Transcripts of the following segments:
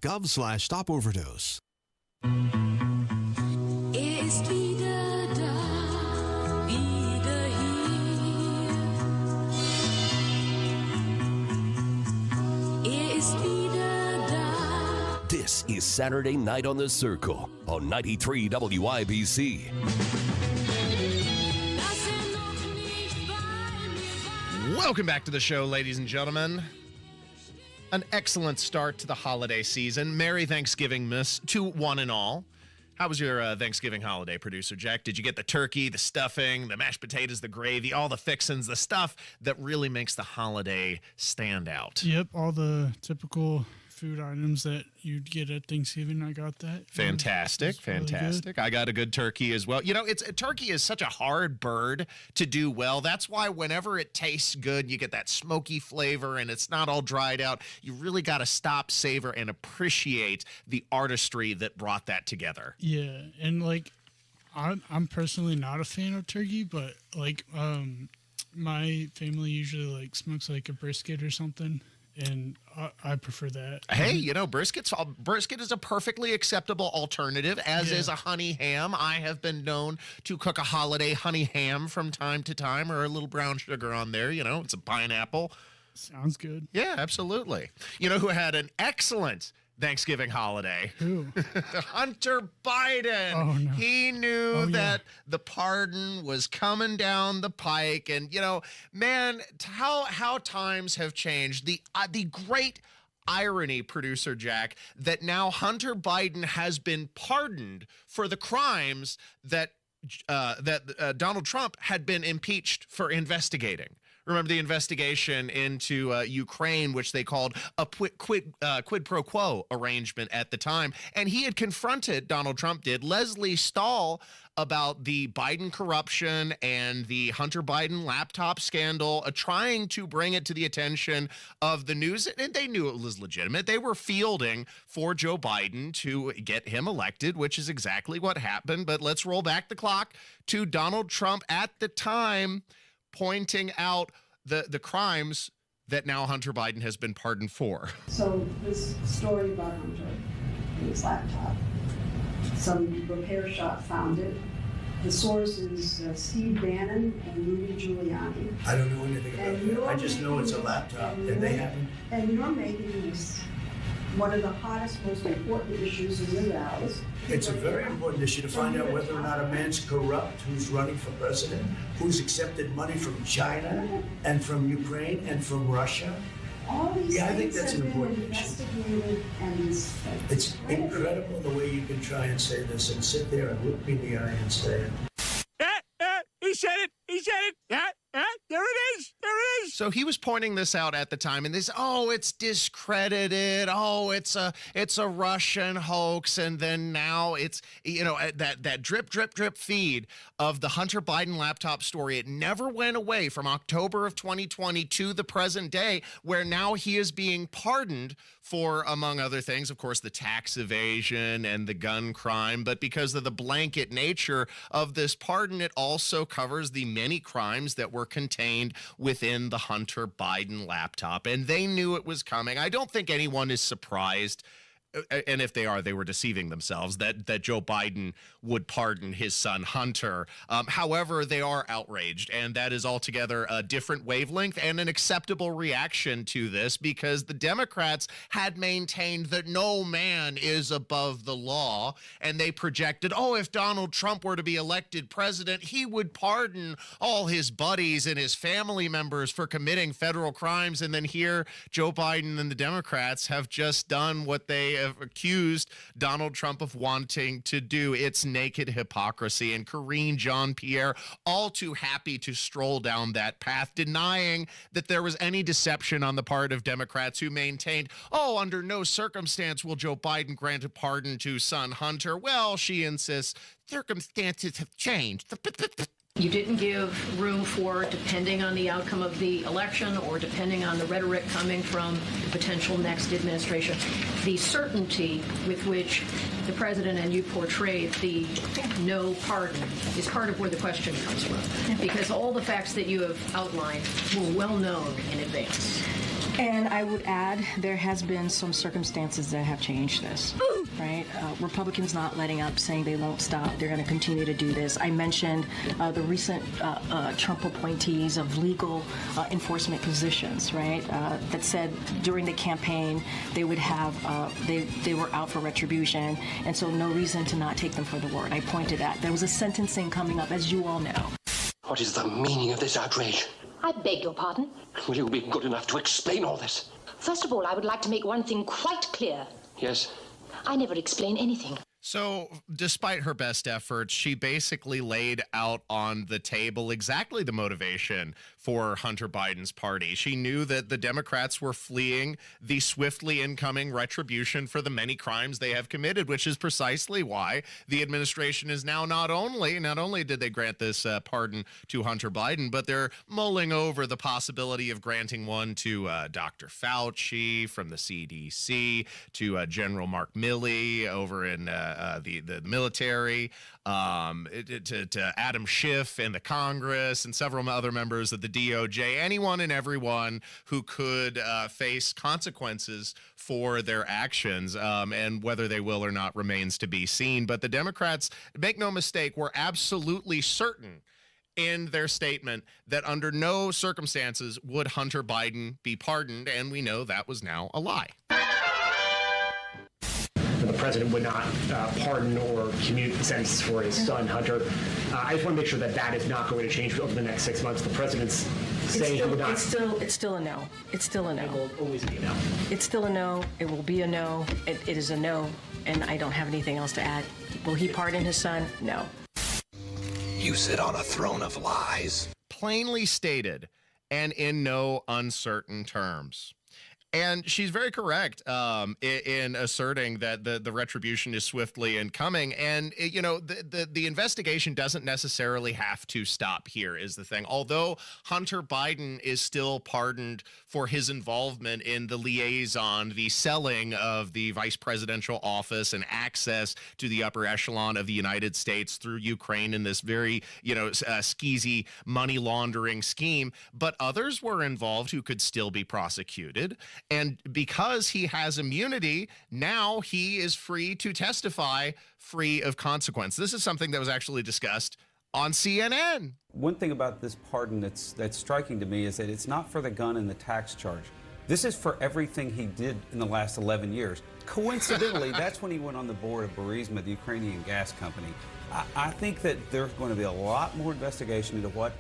cdc.gov/stop overdose. Ist wieder da, wieder hier. Ist wieder da. This is Saturday Night on the Circle on 93 WIBC. Welcome back to the show, ladies and gentlemen. An excellent start to the holiday season. Merry Thanksgiving, miss, to one and all. How was your Thanksgiving holiday, Producer Jack? Did you get the turkey, the stuffing, the mashed potatoes, the gravy, all the fixins, the stuff that really makes the holiday stand out? Yep, all the typical food items that you'd get at Thanksgiving. I got that. Fantastic, fantastic. Really, I got a good turkey as well. You know, turkey is such a hard bird to do well. That's why whenever it tastes good, you get that smoky flavor and it's not all dried out. You really got to stop, savor, and appreciate the artistry that brought that together. Yeah, and like, I'm personally not a fan of turkey, but like, my family usually like smokes like a brisket or something. And I prefer that. Hey, you know, brisket is a perfectly acceptable alternative, as is a honey ham. I have been known to cook a holiday honey ham from time to time, or a little brown sugar on there. You know, it's a pineapple. Sounds good. Yeah, absolutely. You know who had an excellent Thanksgiving holiday? Who? Hunter Biden. Oh, no. He knew that the pardon was coming down the pike. And, you know, man, how times have changed. The great irony, Producer Jack, that now Hunter Biden has been pardoned for the crimes that Donald Trump had been impeached for investigating. Remember the investigation into Ukraine, which they called a quid pro quo arrangement at the time. And he had confronted, Donald Trump did, Leslie Stahl about the Biden corruption and the Hunter Biden laptop scandal, trying to bring it to the attention of the news. And they knew it was legitimate. They were fielding for Joe Biden to get him elected, which is exactly what happened. But let's roll back the clock to Donald Trump at the time, pointing out the crimes that now Hunter Biden has been pardoned for. So this story about Hunter and his laptop, some repair shop found it. The source is Steve Bannon and Rudy Giuliani. I don't know anything about that. I just know it's a laptop, and they haven't. And you're making this one of the hottest, most important issues in the rallies. It's a very important issue to find out whether or not a man's corrupt who's running for president, who's accepted money from China and from Ukraine and from Russia. All these I think that's an important issue. It's incredible the way you can try and say this and sit there and look me in the eye and say it. He said it. He said it. There it is. There it is. So he was pointing this out at the time, and this, it's discredited. It's a Russian hoax. And then now it's, that drip feed of the Hunter Biden laptop story. It never went away from October of 2020 to the present day, where now he is being pardoned for, among other things, of course, the tax evasion and the gun crime. But because of the blanket nature of this pardon, it also covers the many crimes that were contained within the Hunter Biden laptop. And they knew it was coming. I don't think anyone is surprised, and if they are, they were deceiving themselves, that Joe Biden would pardon his son Hunter. However, they are outraged, and that is altogether a different wavelength and an acceptable reaction to this, because the Democrats had maintained that no man is above the law, and they projected, if Donald Trump were to be elected president, he would pardon all his buddies and his family members for committing federal crimes. And then here, Joe Biden and the Democrats have just done what they have accused Donald Trump of wanting to do. It's naked hypocrisy. And Karine Jean-Pierre, all too happy to stroll down that path, denying that there was any deception on the part of Democrats who maintained, under no circumstance will Joe Biden grant a pardon to son Hunter. Well, she insists circumstances have changed. You didn't give room for, depending on the outcome of the election or depending on the rhetoric coming from the potential next administration, the certainty with which the president and you portrayed the no pardon is part of where the question comes from. Because all the facts that you have outlined were well known in advance. And I would add, there has been some circumstances that have changed this, right? Republicans not letting up, saying they won't stop. They're going to continue to do this. I mentioned the recent Trump appointees of legal enforcement positions, right? That said during the campaign they would have, they were out for retribution, and so no reason to not take them for the word. I pointed that. There was a sentencing coming up, as you all know. What is the meaning of this outrage? I beg your pardon? Will you be good enough to explain all this? First of all, I would like to make one thing quite clear. Yes? I never explain anything. So, despite her best efforts, she basically laid out on the table exactly the motivation for Hunter Biden's party. She knew that the Democrats were fleeing the swiftly incoming retribution for the many crimes they have committed, which is precisely why the administration is now not only did they grant this pardon to Hunter Biden, but they're mulling over the possibility of granting one to Dr. Fauci from the CDC, to General Mark Milley over in the military, to Adam Schiff and the Congress and several other members of the DOJ, anyone and everyone who could face consequences for their actions, and whether they will or not remains to be seen. But the Democrats, make no mistake, were absolutely certain in their statement that under no circumstances would Hunter Biden be pardoned, and we know that was now a lie. The president would not pardon or commute the sentences for his son, Hunter. I just want to make sure that that is not going to change over the next 6 months. The president's saying he would not. It's still a no. It's still a no. It will always be a no. It's still a no. It will be a no. It is a no, and I don't have anything else to add. Will he pardon his son? No. You sit on a throne of lies. Plainly stated, and in no uncertain terms. And she's very correct in asserting that the retribution is swiftly incoming. And, the investigation doesn't necessarily have to stop here is the thing. Although Hunter Biden is still pardoned for his involvement in the liaison, the selling of the vice presidential office and access to the upper echelon of the United States through Ukraine in this very, skeezy money laundering scheme. But others were involved who could still be prosecuted. And because he has immunity, now he is free to testify free of consequence. This is something that was actually discussed on CNN. One thing about this pardon that's striking to me is that it's not for the gun and the tax charge. This is for everything he did in the last 11 years. Coincidentally, that's when he went on the board of Burisma, the Ukrainian gas company. I think that there's going to be a lot more investigation into what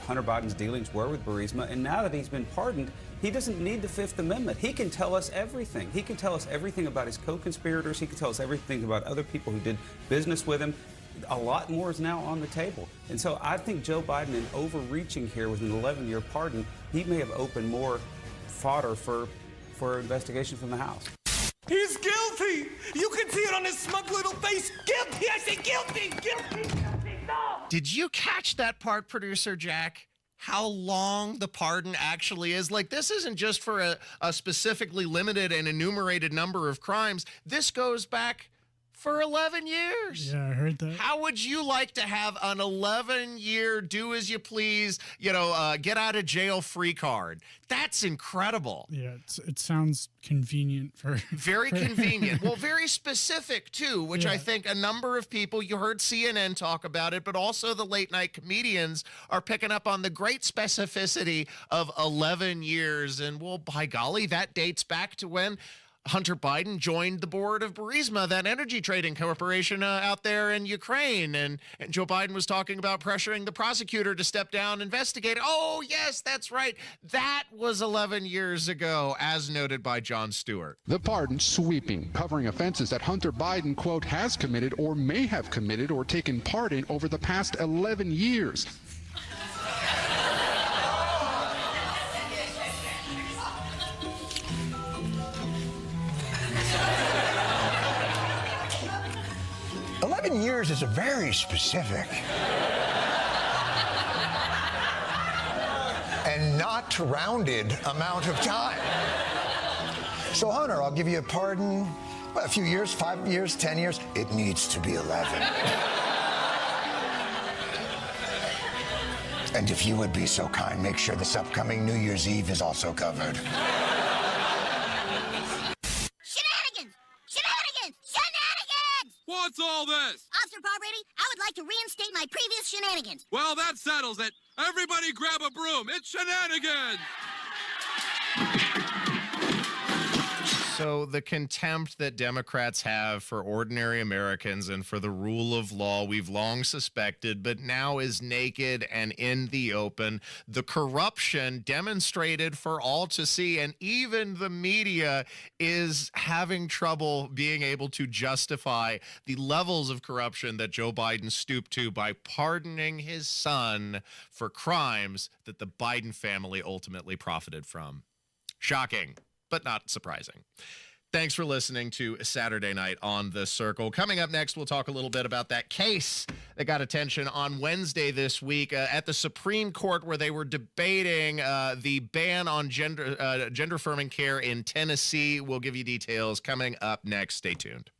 Hunter Biden's dealings were with Burisma, and now that he's been pardoned, he doesn't need the Fifth Amendment. He can tell us everything. He can tell us everything about his co-conspirators. He can tell us everything about other people who did business with him. A lot more is now on the table. And so I think Joe Biden, in overreaching here with an 11-year pardon, he may have opened more fodder for investigation from the House. He's guilty! You can see it on his smug little face. Guilty! I say guilty! Guilty! No! Did you catch that part, producer Jack? How long the pardon actually is? Like, this isn't just for a specifically limited and enumerated number of crimes. This goes back for 11 years. Yeah, I heard that. How would you like to have an 11-year do as you please, get out of jail free card? That's incredible. Yeah, it sounds convenient for... Very convenient. Well, very specific, too, which I think a number of people, you heard CNN talk about it, but also the late-night comedians are picking up on the great specificity of 11 years. And, well, by golly, that dates back to when Hunter Biden joined the board of Burisma, that energy trading corporation out there in Ukraine. And Joe Biden was talking about pressuring the prosecutor to step down and investigate. Oh, yes, that's right. That was 11 years ago, as noted by Jon Stewart. The pardon sweeping, covering offenses that Hunter Biden, quote, has committed or may have committed or taken part in over the past 11 years. Years is a very specific and not rounded amount of time. So, Hunter, I'll give you a pardon. A few years, 5 years, 10 years. It needs to be 11. And if you would be so kind, make sure this upcoming New Year's Eve is also covered. Shenanigans! Shenanigans! Shenanigans! What's all this? Officer Barbrady, I would like to reinstate my previous shenanigans. Well, that settles it. Everybody grab a broom. It's shenanigans! So the contempt that Democrats have for ordinary Americans and for the rule of law we've long suspected, but now is naked and in the open. The corruption demonstrated for all to see, and even the media is having trouble being able to justify the levels of corruption that Joe Biden stooped to by pardoning his son for crimes that the Biden family ultimately profited from. Shocking, but not surprising. Thanks for listening to Saturday Night on The Circle. Coming up next, we'll talk a little bit about that case that got attention on Wednesday this week at the Supreme Court, where they were debating the ban on gender-affirming care in Tennessee. We'll give you details coming up next. Stay tuned.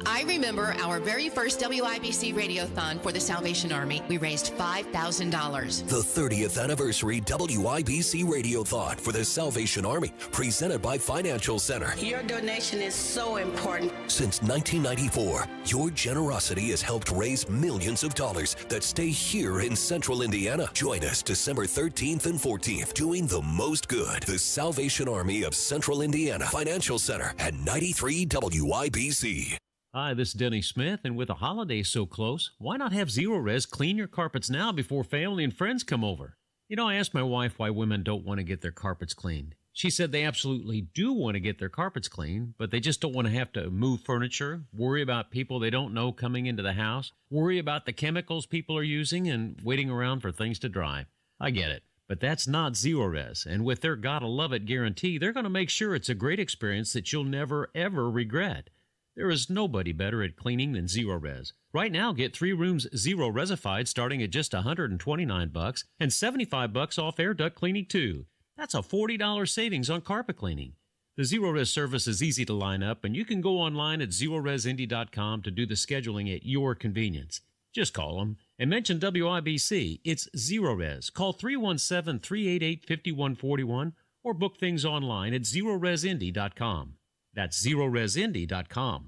I remember our very first WIBC Radiothon for the Salvation Army. We raised $5,000. The 30th anniversary WIBC Radiothon for the Salvation Army, presented by Financial Center. Your donation is so important. Since 1994, your generosity has helped raise millions of dollars that stay here in Central Indiana. Join us December 13th and 14th, doing the most good. The Salvation Army of Central Indiana, Financial Center at 93 WIBC. Hi, this is Denny Smith, and with the holidays so close, why not have Zero-Res clean your carpets now before family and friends come over? You know, I asked my wife why women don't want to get their carpets cleaned. She said they absolutely do want to get their carpets cleaned, but they just don't want to have to move furniture, worry about people they don't know coming into the house, worry about the chemicals people are using, and waiting around for things to dry. I get it, but that's not Zero-Res, and with their Gotta Love It guarantee, they're going to make sure it's a great experience that you'll never, ever regret. There is nobody better at cleaning than Zero-Res. Right now, get 3 rooms Zero-Resified starting at just $129 and $75 off air duct cleaning too. That's a $40 savings on carpet cleaning. The Zero-Res service is easy to line up, and you can go online at ZeroResIndy.com to do the scheduling at your convenience. Just call them and mention WIBC. It's Zero-Res. Call 317-388-5141 or book things online at ZeroResIndy.com. That's ZeroResIndy.com.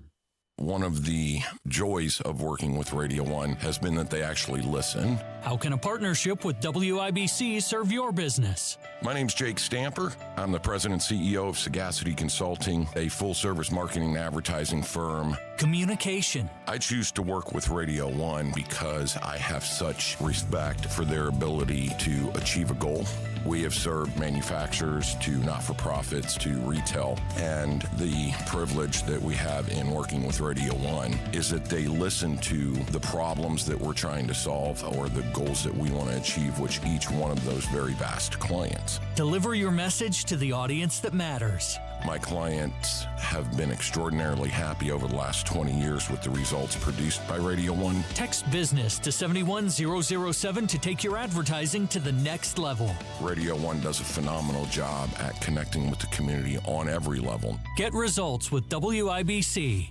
One of the joys of working with Radio 1 has been that they actually listen. How can a partnership with WIBC serve your business? My name's Jake Stamper. I'm the president and CEO of Sagacity Consulting, a full-service marketing and advertising firm. Communication. I choose to work with Radio 1 because I have such respect for their ability to achieve a goal. We have served manufacturers to not-for-profits to retail, and the privilege that we have in working with Radio 1 is that they listen to the problems that we're trying to solve or the goals that we want to achieve, which each one of those very vast clients. Deliver your message to the audience that matters. My clients have been extraordinarily happy over the last 20 years with the results produced by Radio 1. Text business to 71007 to take your advertising to the next level. Radio 1 does a phenomenal job at connecting with the community on every level. Get results with WIBC.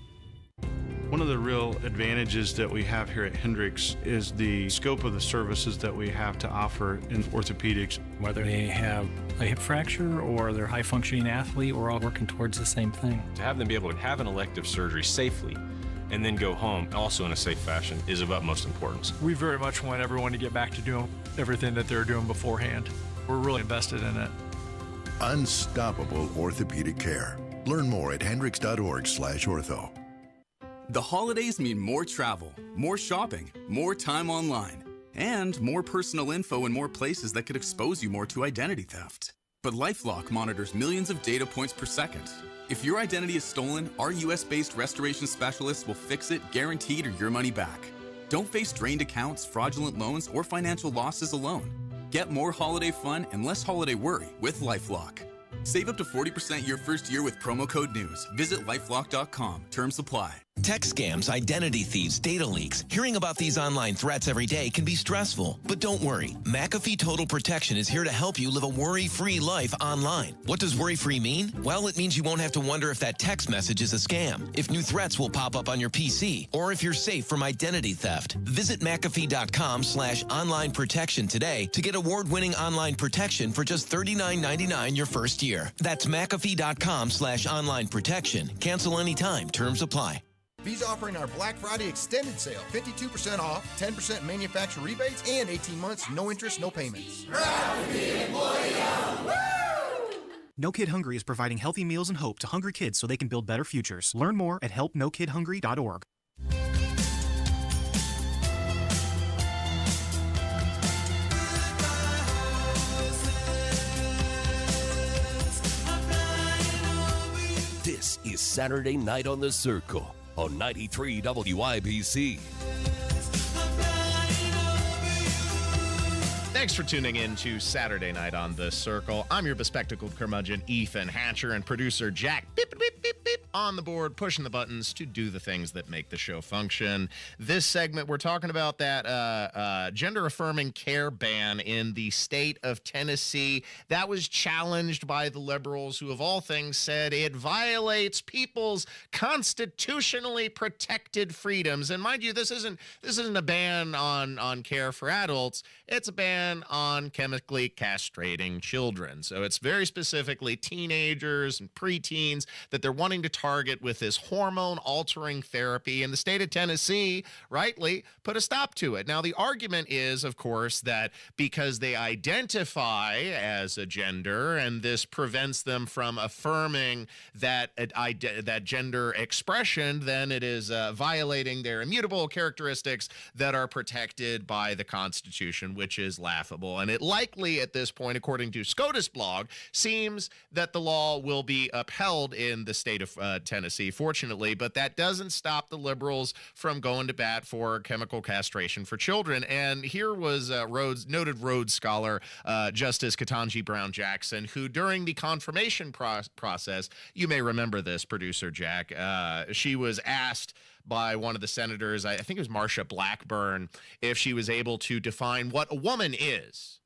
One of the real advantages that we have here at Hendricks is the scope of the services that we have to offer in orthopedics. Whether they have a hip fracture or they're a high-functioning athlete, we're all working towards the same thing. To have them be able to have an elective surgery safely and then go home also in a safe fashion is of utmost importance. We very much want everyone to get back to doing everything that they were doing beforehand. We're really invested in it. Unstoppable orthopedic care. Learn more at hendricks.org/ortho. The holidays mean more travel, more shopping, more time online, and more personal info in more places that could expose you more to identity theft. But LifeLock monitors millions of data points per second. If your identity is stolen, our US-based restoration specialists will fix it, guaranteed, or your money back. Don't face drained accounts, fraudulent loans, or financial losses alone. Get more holiday fun and less holiday worry with LifeLock. Save up to 40% your first year with promo code NEWS. Visit LifeLock.com. Terms apply. Tech scams, identity thieves, data leaks. Hearing about these online threats every day can be stressful. But don't worry. McAfee Total Protection is here to help you live a worry-free life online. What does worry-free mean? Well, it means you won't have to wonder if that text message is a scam, if new threats will pop up on your PC, or if you're safe from identity theft. Visit McAfee.com/online protection today to get award-winning online protection for just $39.99 your first year. That's McAfee.com/online protection. Cancel anytime. Terms apply. Visa offering our Black Friday extended sale. 52% off, 10% manufacturer rebates, and 18 months, no interest, no payments. No Kid Hungry is providing healthy meals and hope to hungry kids so they can build better futures. Learn more at helpnokidhungry.org. This is Saturday Night on the Circle on 93 WIBC. Thanks for tuning in to Saturday Night on the Circle. I'm your bespectacled curmudgeon, Ethan Hatcher, and producer Jack beep, beep, beep, beep, on the board, pushing the buttons to do the things that make the show function. This segment, we're talking about that gender-affirming care ban in the state of Tennessee. That was challenged by the liberals, who of all things said it violates people's constitutionally protected freedoms. And mind you, this isn't a ban on care for adults. It's a ban on chemically castrating children. So it's very specifically teenagers and preteens that they're wanting to target with this hormone-altering therapy. And the state of Tennessee, rightly, put a stop to it. Now, the argument is, of course, that because they identify as a gender, and this prevents them from affirming that gender expression, then it is violating their immutable characteristics that are protected by the Constitution, which is laughable. And it likely at this point, according to SCOTUS blog, seems that the law will be upheld in the state of Tennessee, fortunately, but that doesn't stop the liberals from going to bat for chemical castration for children. And here was noted Rhodes Scholar Justice Ketanji Brown Jackson, who during the confirmation process, you may remember this, producer Jack, she was asked by one of the senators, I think it was Marsha Blackburn, if she was able to define what a woman is.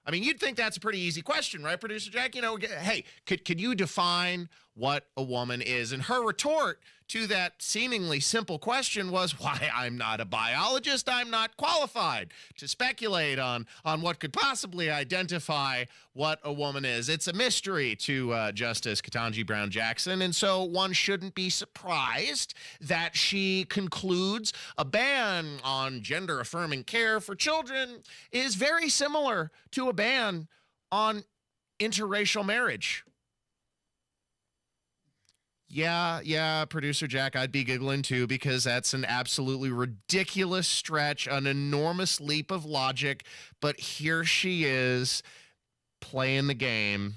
I mean, you'd think that's a pretty easy question, right, producer Jack? You know, hey, could you define what a woman is? And her retort to that seemingly simple question was, why, I'm not a biologist. I'm not qualified to speculate on what could possibly identify what a woman is. It's a mystery to Justice Ketanji Brown Jackson, and so one shouldn't be surprised that she concludes a ban on gender-affirming care for children is very similar to a ban on interracial marriage. Yeah, producer Jack, I'd be giggling too, because that's an absolutely ridiculous stretch, an enormous leap of logic. But here she is playing the game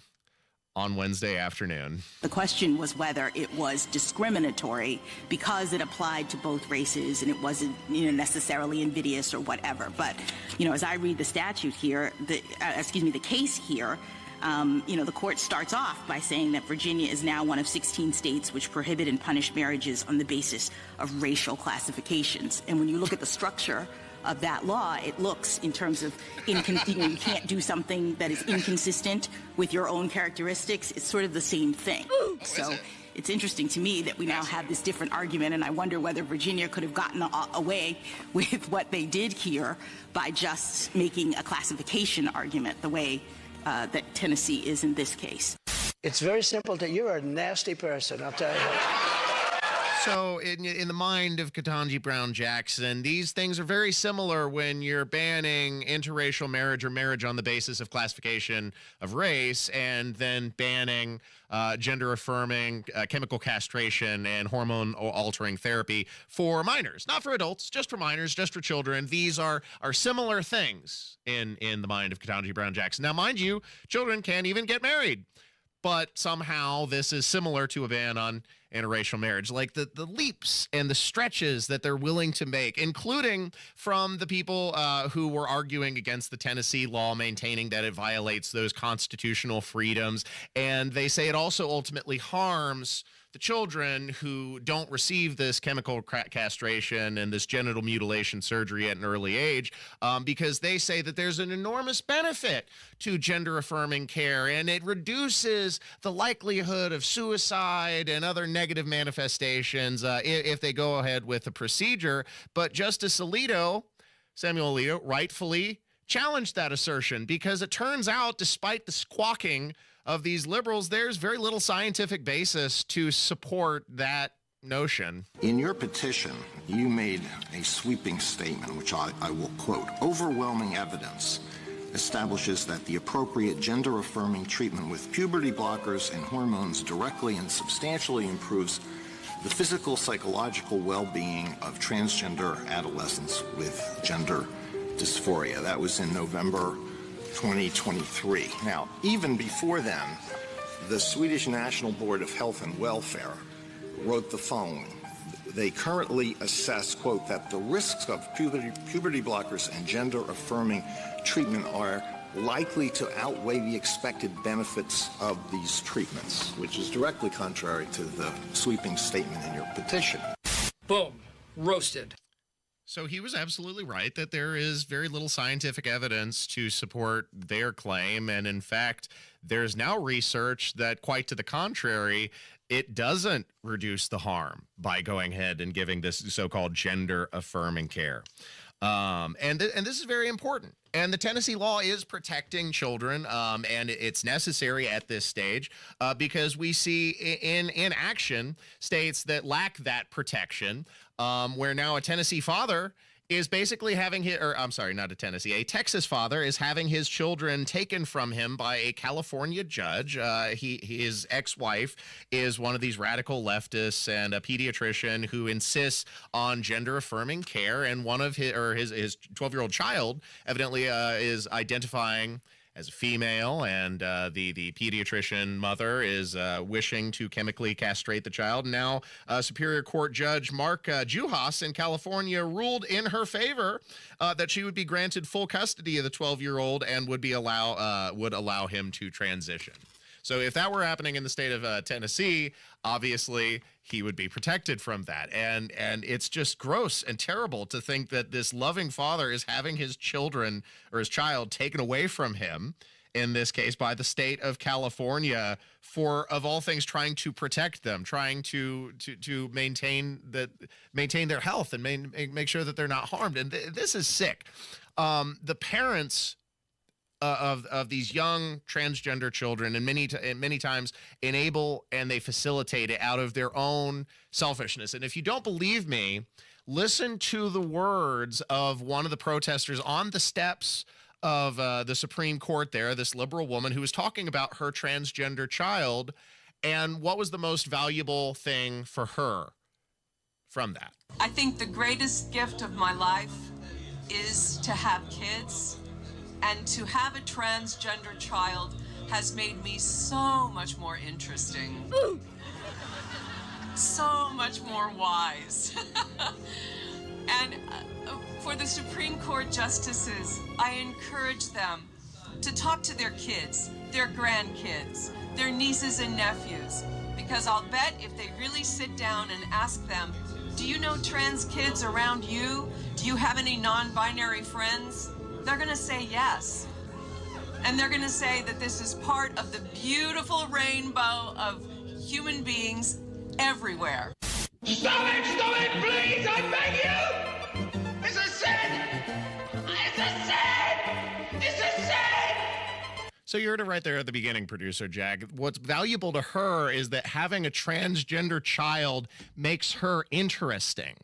on Wednesday afternoon. The question was whether it was discriminatory because it applied to both races and it wasn't, necessarily invidious or whatever. But, as I read the statute here, the case here, the court starts off by saying that Virginia is now one of 16 states which prohibit and punish marriages on the basis of racial classifications. And when you look at the structure of that law, it looks in terms of you can't do something that is inconsistent with your own characteristics. It's sort of the same thing. So it's interesting to me that we now have this different argument, and I wonder whether Virginia could have gotten away with what they did here by just making a classification argument the way that Tennessee is in this case. It's very simple. You're a nasty person, I'll tell you. So in the mind of Ketanji Brown Jackson, these things are very similar when you're banning interracial marriage or marriage on the basis of classification of race, and then banning gender-affirming chemical castration and hormone-altering therapy for minors. Not for adults, just for minors, just for children. These are similar things in the mind of Ketanji Brown Jackson. Now, mind you, children can't even get married. But somehow this is similar to a ban on interracial marriage. Like the leaps and the stretches that they're willing to make, including from the people who were arguing against the Tennessee law, maintaining that it violates those constitutional freedoms. And they say it also ultimately harms the children who don't receive this chemical castration and this genital mutilation surgery at an early age, because they say that there's an enormous benefit to gender affirming care, and it reduces the likelihood of suicide and other negative manifestations if they go ahead with the procedure. But Justice Samuel Alito, rightfully challenged that assertion, because it turns out, despite the squawking of these liberals, there's very little scientific basis to support that notion. In your petition, you made a sweeping statement, which I will quote. Overwhelming evidence establishes that the appropriate gender-affirming treatment with puberty blockers and hormones directly and substantially improves the physical, psychological well-being of transgender adolescents with gender dysphoria. That was in November 2023. Now, even before then, the Swedish National Board of Health and Welfare wrote the following. They currently assess, quote, that the risks of puberty blockers and gender-affirming treatment are likely to outweigh the expected benefits of these treatments, which is directly contrary to the sweeping statement in your petition. Boom. Roasted. So he was absolutely right that there is very little scientific evidence to support their claim. And in fact, there's now research that, quite to the contrary, it doesn't reduce the harm by going ahead and giving this so-called gender-affirming care. And this is very important. And the Tennessee law is protecting children, and it's necessary at this stage because we see in action states that lack that protection, where now a Tennessee father is basically having his, or I'm sorry, not a Tennessee, a Texas father is having his children taken from him by a California judge. His ex-wife is one of these radical leftists and a pediatrician who insists on gender-affirming care, and one of his 12-year-old child evidently is identifying as a female, and the pediatrician mother is wishing to chemically castrate the child. Now, Superior Court Judge Mark Juhas in California ruled in her favor that she would be granted full custody of the 12-year-old and would allow him to transition. So if that were happening in the state of Tennessee, obviously he would be protected from that. And it's just gross and terrible to think that this loving father is having his children or his child taken away from him, in this case by the state of California, for, of all things, trying to protect them, trying to maintain their health and make sure that they're not harmed. And this is sick. The parents of these young transgender children, and many times enable and they facilitate it out of their own selfishness. And if you don't believe me, listen to the words of one of the protesters on the steps of the Supreme Court there, this liberal woman who was talking about her transgender child and what was the most valuable thing for her from that. I think the greatest gift of my life is to have kids. And to have a transgender child has made me so much more interesting, so much more wise. And for the Supreme Court justices, I encourage them to talk to their kids, their grandkids, their nieces and nephews, because I'll bet if they really sit down and ask them, do you know trans kids around you? Do you have any non-binary friends? They're going to say yes. And they're going to say that this is part of the beautiful rainbow of human beings everywhere. Stop it, please, I beg you! It's a sin! It's a sin! It's a sin! So you heard it right there at the beginning, producer Jack. What's valuable to her is that having a transgender child makes her interesting.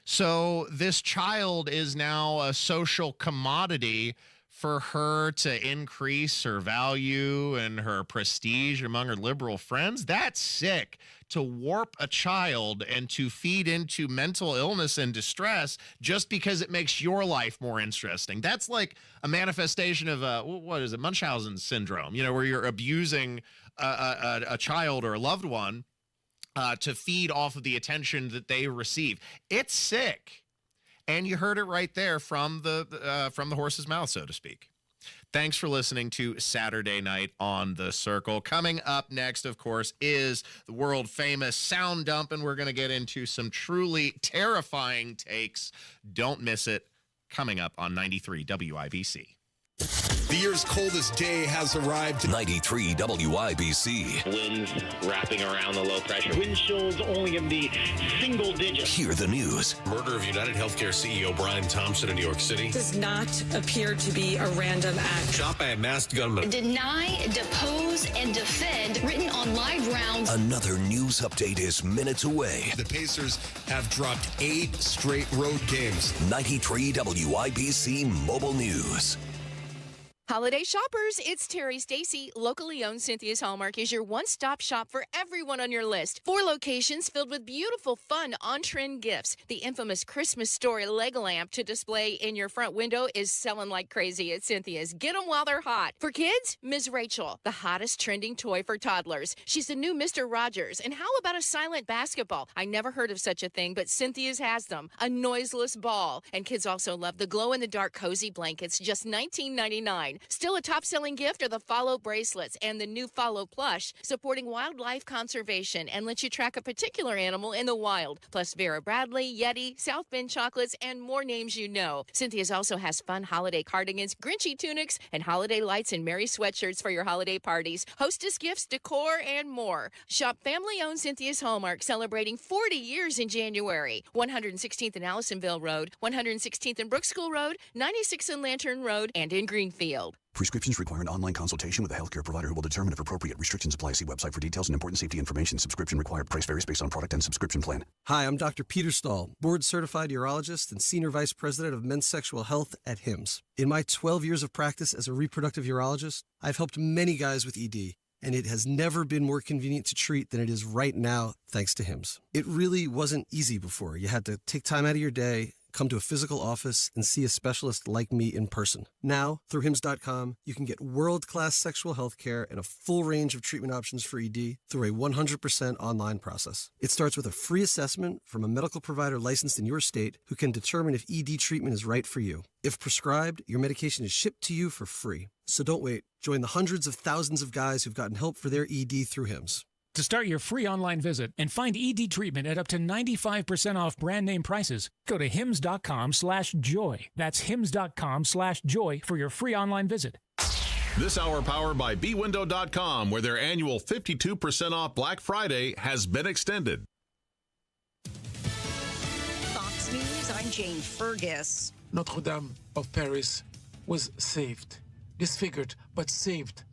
So this child is now a social commodity for her to increase her value and her prestige among her liberal friends. That's sick. To warp a child and to feed into mental illness and distress just because it makes your life more interesting. That's like a manifestation of what is it, Munchausen syndrome, where you're abusing a child or a loved one to feed off of the attention that they receive. It's sick. And you heard it right there from the horse's mouth, so to speak. Thanks for listening to Saturday Night on the Circle. Coming up next, of course, is the world-famous Sound Dump, and we're going to get into some truly terrifying takes. Don't miss it. Coming up on 93 WIBC. The year's coldest day has arrived. 93 WIBC. Winds wrapping around the low pressure. Wind chills only in the single digits. Hear the news. Murder of United Healthcare CEO Brian Thompson in New York City. Does not appear to be a random act. Shot by a masked gunman. Deny, depose, and defend, written on live rounds. Another news update is minutes away. The Pacers have dropped 8 straight road games. 93 WIBC Mobile News. Holiday shoppers, it's Terry Stacy. Locally owned Cynthia's Hallmark is your one-stop shop for everyone on your list. 4 locations filled with beautiful, fun, on-trend gifts. The infamous Christmas story leg lamp to display in your front window is selling like crazy at Cynthia's. Get them while they're hot. For kids, Ms. Rachel, the hottest trending toy for toddlers. She's the new Mr. Rogers. And how about a silent basketball? I never heard of such a thing, but Cynthia's has them. A noiseless ball. And kids also love the glow-in-the-dark cozy blankets, just $19.99. Still a top-selling gift are the Follow bracelets and the new Follow plush, supporting wildlife conservation and lets you track a particular animal in the wild. Plus Vera Bradley, Yeti, South Bend chocolates, and more names you know. Cynthia's also has fun holiday cardigans, Grinchy tunics, and holiday lights and merry sweatshirts for your holiday parties, hostess gifts, decor, and more. Shop family-owned Cynthia's Hallmark, celebrating 40 years in January. 116th and Allisonville Road, 116th and Brook School Road, 96th and Lantern Road, and in Greenfield. Prescriptions require an online consultation with a healthcare provider who will determine if appropriate. Restrictions apply. See website for details and important safety information. Subscription required. Price varies based on product and subscription plan. Hi, I'm Dr. Peter Stahl, board-certified urologist and senior vice president of men's sexual health at HIMSS. In my 12 years of practice as a reproductive urologist, I've helped many guys with ED, and it has never been more convenient to treat than it is right now, thanks to HIMSS. It really wasn't easy before. You had to take time out of your day, come to a physical office, and see a specialist like me in person. Now, through HIMSS.com, you can get world-class sexual health care and a full range of treatment options for ED through a 100% online process. It starts with a free assessment from a medical provider licensed in your state who can determine if ED treatment is right for you. If prescribed, your medication is shipped to you for free. So don't wait. Join the hundreds of thousands of guys who've gotten help for their ED through HIMSS. To start your free online visit and find ED treatment at up to 95% off brand name prices, go to hims.com/joy. That's hims.com/joy for your free online visit. This hour powered by bwindow.com, where their annual 52% off Black Friday has been extended. Fox News, I'm Jane Fergus. Notre Dame of Paris was saved, disfigured, but saved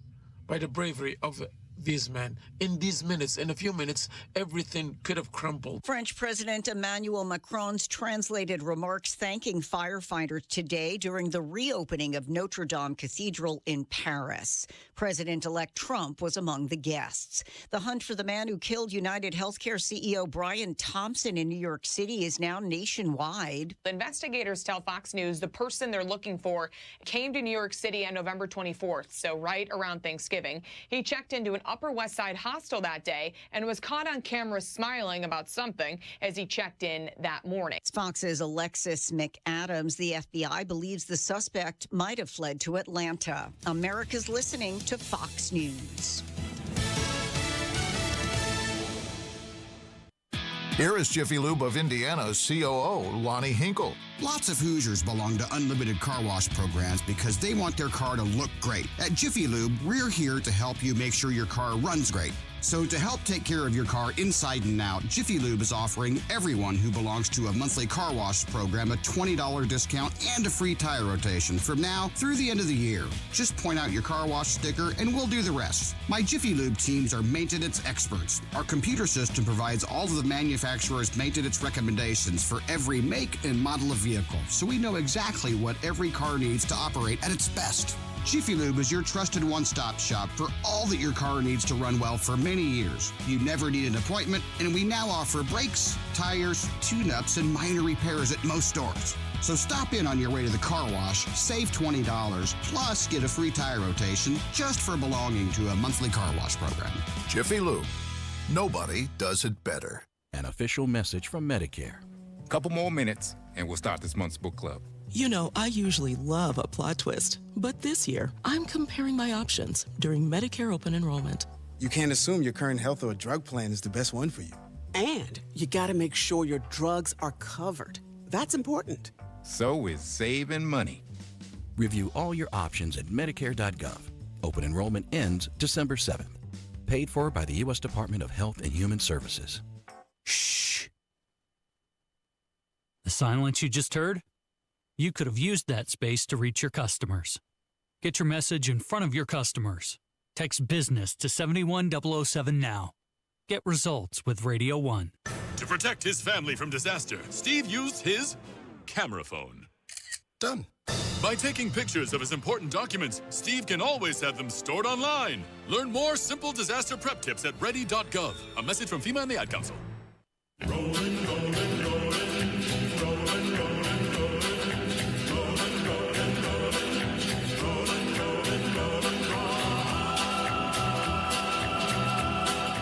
by the bravery of these men. In these minutes, in a few minutes, everything could have crumbled. French President Emmanuel Macron's translated remarks thanking firefighters today during the reopening of Notre Dame Cathedral in Paris. President-elect Trump was among the guests. The hunt for the man who killed United Healthcare CEO Brian Thompson in New York City is now nationwide. Investigators tell Fox News the person they're looking for came to New York City on November 24th, so right around Thanksgiving. He checked into an Upper West Side hostel that day and was caught on camera smiling about something as he checked in that morning. Fox's Alexis McAdams, the FBI believes the suspect might have fled to Atlanta. America's listening to Fox News. Here is Jiffy Lube of Indiana's COO, Lonnie Hinkle. Lots of Hoosiers belong to unlimited car wash programs because they want their car to look great. At Jiffy Lube, we're here to help you make sure your car runs great. So to help take care of your car inside and out, Jiffy Lube is offering everyone who belongs to a monthly car wash program a $20 discount and a free tire rotation from now through the end of the year. Just point out your car wash sticker and we'll do the rest. My Jiffy Lube teams are maintenance experts. Our computer system provides all of the manufacturer's maintenance recommendations for every make and model of vehicle, so we know exactly what every car needs to operate at its best. Jiffy Lube is your trusted one-stop shop for all that your car needs to run well for many years. You never need an appointment, and we now offer brakes, tires, tune-ups, and minor repairs at most stores. So stop in on your way to the car wash, save $20, plus get a free tire rotation just for belonging to a monthly car wash program. Jiffy Lube. Nobody does it better. An official message from Medicare. Couple more minutes, and we'll start this month's book club. You know, I usually love a plot twist, but this year, I'm comparing my options during Medicare open enrollment. You can't assume your current health or drug plan is the best one for you. And you gotta make sure your drugs are covered. That's important. So is saving money. Review all your options at Medicare.gov. Open enrollment ends December 7th. Paid for by the U.S. Department of Health and Human Services. Shh. The silence you just heard? You could have used that space to reach your customers. Get your message in front of your customers. Text business to 71007 now. Get results with Radio 1. To protect his family from disaster, Steve used his camera phone. Done. By taking pictures of his important documents, Steve can always have them stored online. Learn more simple disaster prep tips at ready.gov. A message from FEMA and the Ad Council. Rolling, rolling, rolling, rolling, rolling, rolling.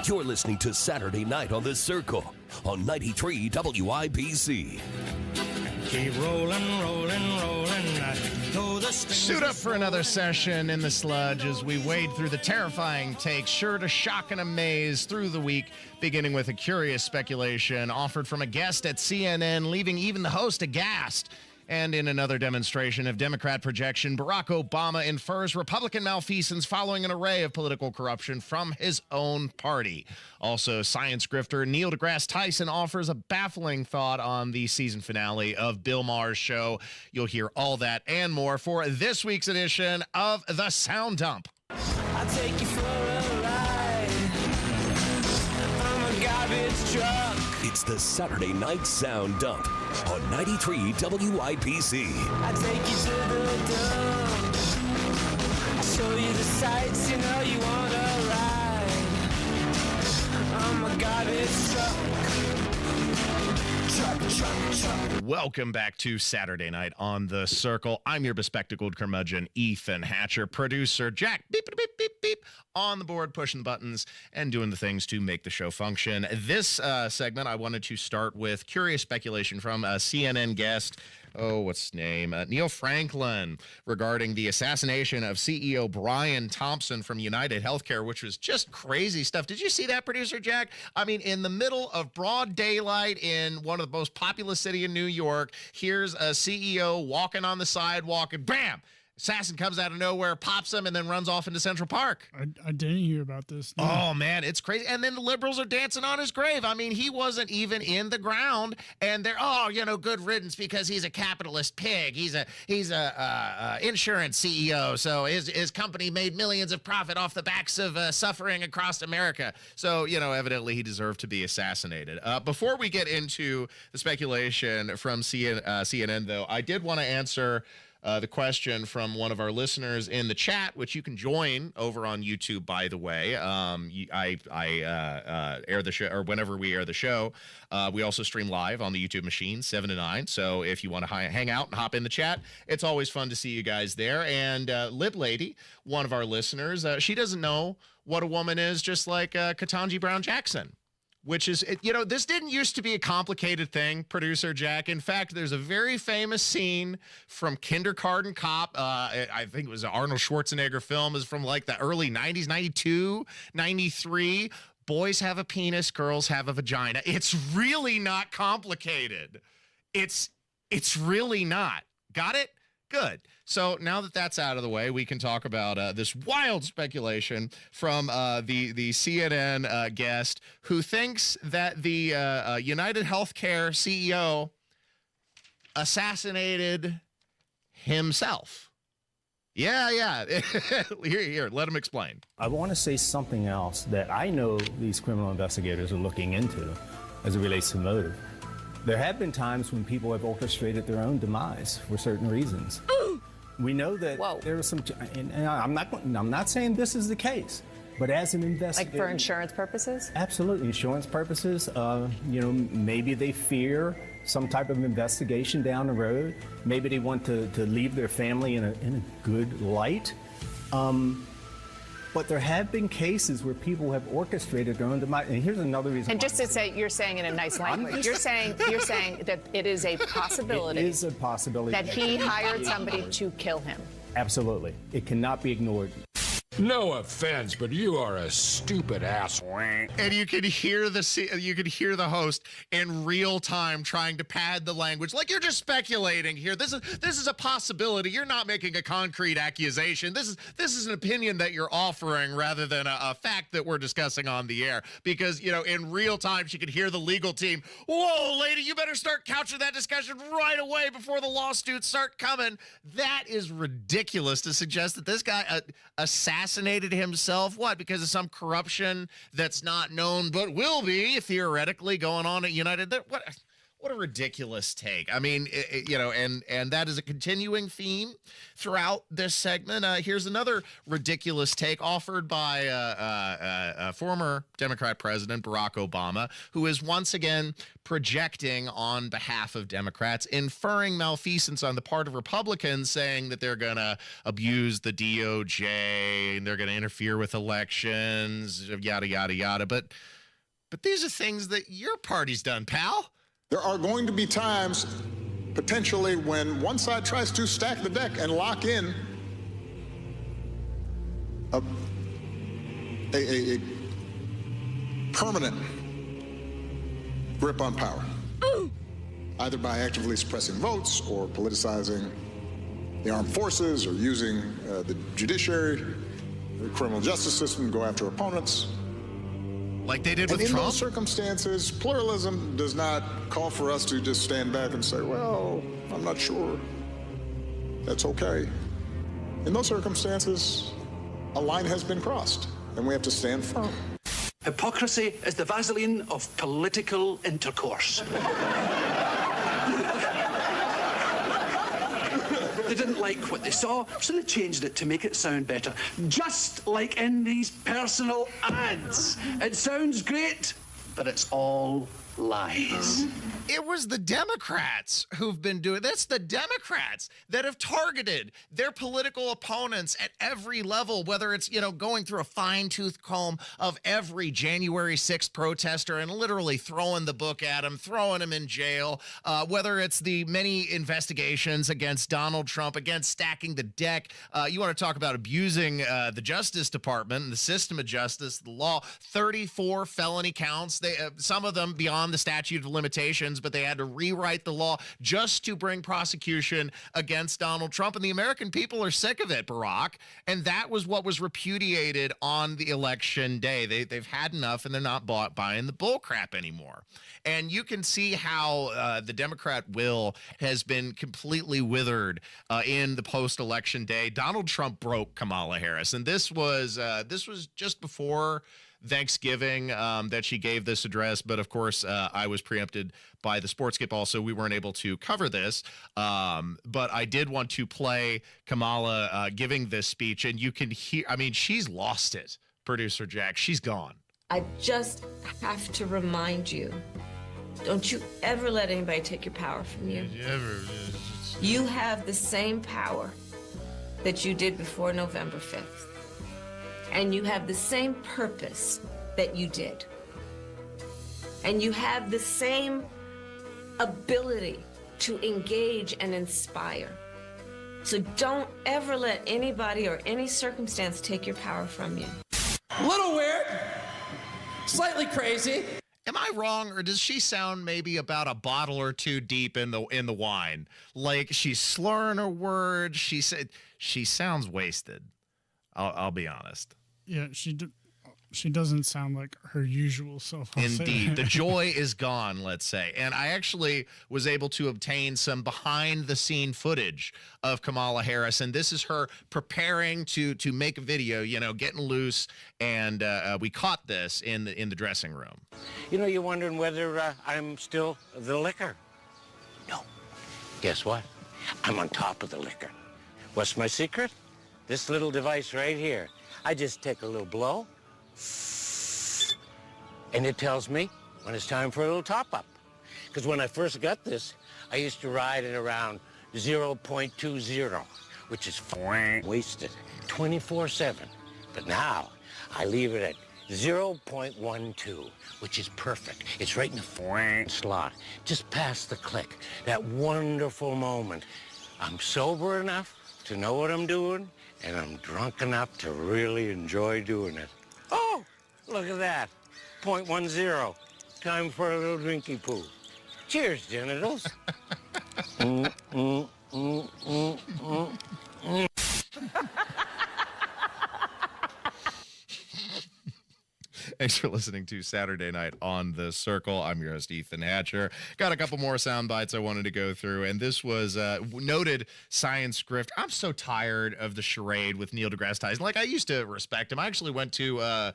You're listening to Saturday Night on the Circle on 93 WIBC. Keep rolling, rolling, rolling. Suit up for another session in the sludge as we wade through the terrifying takes, sure to shock and amaze through the week, beginning with a curious speculation offered from a guest at CNN, leaving even the host aghast. And in another demonstration of Democrat projection, Barack Obama infers Republican malfeasance following an array of political corruption from his own party. Also, science grifter Neil deGrasse Tyson offers a baffling thought on the season finale of Bill Maher's show. You'll hear all that and more for this week's edition of The Sound Dump. I'll take you for a ride. I'm a garbage truck. It's the Saturday Night Sound Dump on 93 WIBC. I take you to the dump. I show you the sights, you know you want to ride. I'm a garbage truck. Welcome back to Saturday Night on the Circle. I'm your bespectacled curmudgeon, Ethan Hatcher. Producer Jack, beep, beep, beep, beep, on the board, pushing the buttons and doing the things to make the show function. This segment, I wanted to start with curious speculation from a CNN guest. What's his name? Neil Franklin, regarding the assassination of CEO Brian Thompson from United Healthcare, which was just crazy stuff. Did you see that, producer Jack? I mean, in the middle of broad daylight in one of the most populous city in New York, here's a CEO walking on the sidewalk and bam! Assassin comes out of nowhere, pops him, and then runs off into Central Park. I didn't hear about this. No. Oh, man, it's crazy. And then the liberals are dancing on his grave. I mean, he wasn't even in the ground, and they're, good riddance because he's a capitalist pig. He's a insurance CEO, so his company made millions of profit off the backs of suffering across America. So, evidently he deserved to be assassinated. Before we get into the speculation from CNN, though, I did want to answer the question from one of our listeners in the chat, which you can join over on YouTube, by the way. I air the show, or whenever we air the show. We also stream live on the YouTube machine, 7 to 9. So if you want to hang out and hop in the chat, it's always fun to see you guys there. And Lib Lady, one of our listeners, she doesn't know what a woman is, just like Ketanji Brown Jackson. Which is, this didn't used to be a complicated thing, producer Jack. In fact, there's a very famous scene from Kindergarten Cop. I think it was an Arnold Schwarzenegger film. Is from like the early 90s, 92, 93. Boys have a penis, girls have a vagina. It's really not complicated. It's really not. Got it? Good. So now that that's out of the way, we can talk about this wild speculation from the CNN guest who thinks that the United Healthcare CEO assassinated himself. Yeah. Here, let him explain. I want to say something else that I know these criminal investigators are looking into as it relates to motive. There have been times when people have orchestrated their own demise for certain reasons. We know that there was some, and I'm not saying this is the case, but as an investigator, like for insurance purposes? Absolutely, insurance purposes. Maybe they fear some type of investigation down the road. Maybe they want to leave their family in a good light. But there have been cases where people have orchestrated their own demise. And here's another reason. And just to say, you're saying in a nice language, you're saying that it is a possibility. It is a possibility that he hired somebody to kill him. Absolutely. It cannot be ignored. No offense, but you are a stupid ass. And you could hear the host in real time trying to pad the language, like you're just speculating here. This is a possibility. You're not making a concrete accusation. This is an opinion that you're offering rather than a fact that we're discussing on the air. Because in real time she could hear the legal team. Whoa, lady, you better start couching that discussion right away before the lawsuits start coming. That is ridiculous to suggest that this guy assassinated himself. What? Because of some corruption that's not known but will be theoretically going on at United. What a ridiculous take. I mean, and that is a continuing theme throughout this segment. Here's another ridiculous take offered by former Democrat President Barack Obama, who is once again projecting on behalf of Democrats, inferring malfeasance on the part of Republicans, saying that they're going to abuse the DOJ and they're going to interfere with elections, yada, yada, yada. But these are things that your party's done, pal. There are going to be times, potentially, when one side tries to stack the deck and lock in a permanent grip on power, either by actively suppressing votes or politicizing the armed forces or using the judiciary, the criminal justice system to go after opponents. Like they did with Trump? In those circumstances, pluralism does not call for us to just stand back and say, well, I'm not sure. That's okay. In those circumstances, a line has been crossed, and we have to stand firm. Hypocrisy is the Vaseline of political intercourse. They didn't like what they saw, so they changed it to make it sound better. Just like in these personal ads. It sounds great, but it's all lies. It was the Democrats who've been doing this. The Democrats that have targeted their political opponents at every level, whether it's, going through a fine-tooth comb of every January 6th protester and literally throwing the book at him, throwing him in jail, whether it's the many investigations against Donald Trump, against stacking the deck. You want to talk about abusing the Justice Department and the system of justice, the law, 34 felony counts. Some of them beyond the statute of limitations, but they had to rewrite the law just to bring prosecution against Donald Trump. And the American people are sick of it, Barack. And that was what was repudiated on the election day. They've had enough, and they're not buying the bull crap anymore. And you can see how the Democrat will has been completely withered in the post-election day. Donald Trump broke Kamala Harris, and this was just before Thanksgiving that she gave this address. But of course, I was preempted by the Sports Skip also. We weren't able to cover this. But I did want to play Kamala giving this speech, and you can hear, she's lost it, producer Jack. She's gone. I just have to remind you, don't you ever let anybody take your power from you. You have the same power that you did before November 5th. And you have the same purpose that you did. And you have the same ability to engage and inspire. So don't ever let anybody or any circumstance take your power from you. A little weird, slightly crazy. Am I wrong, or does she sound maybe about a bottle or two deep in the wine? Like she's slurring her words. She sounds wasted. I'll be honest. Yeah, she doesn't sound like her usual self. Indeed. The joy is gone, let's say. And I actually was able to obtain some behind-the-scene footage of Kamala Harris, and this is her preparing to make a video, getting loose, and we caught this in the dressing room. You're wondering whether I'm still the liquor. No. Guess what? I'm on top of the liquor. What's my secret? This little device right here. I just take a little blow, and it tells me when it's time for a little top-up. Because when I first got this, I used to ride it around 0.20, which is wasted 24/7. But now, I leave it at 0.12, which is perfect. It's right in the slot, just past the click. That wonderful moment. I'm sober enough to know what I'm doing, and I'm drunk enough to really enjoy doing it. Oh, look at that. 0.10. Time for a little drinky poo. Cheers, genitals. Thanks for listening to Saturday Night on the Circle. I'm your host, Ethan Hatcher. Got a couple more sound bites I wanted to go through, and this was noted science grift. I'm so tired of the charade with Neil deGrasse Tyson. Like, I used to respect him. I actually went to a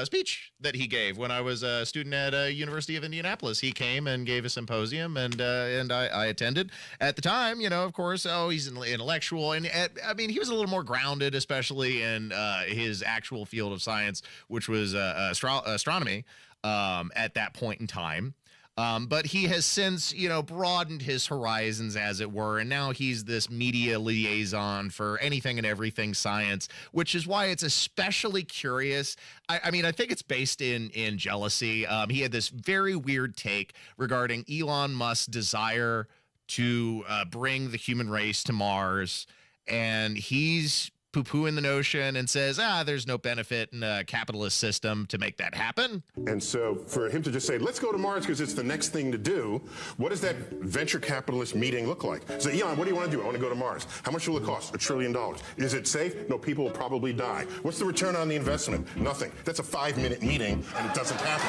speech that he gave when I was a student at University of Indianapolis. He came and gave a symposium, and I attended. At the time, you know, of course, he's an intellectual, and I mean, he was a little more grounded, especially in his actual field of science, which was astronomy at that point in time. But he has since, you know, broadened his horizons, as it were, and now he's this media liaison for anything and everything science, which is why it's especially curious. I mean, I think it's based in jealousy. He had this very weird take regarding Elon Musk's desire to bring the human race to Mars, and he's poo-pooing the notion and says, there's no benefit in a capitalist system to make that happen. And so for him to just say, let's go to Mars because it's the next thing to do, what does that venture capitalist meeting look like? So, Elon, what do you want to do? I want to go to Mars. How much will it cost? $1 trillion. Is it safe? No, people will probably die. What's the return on the investment? Nothing. That's a 5-minute meeting, and it doesn't happen.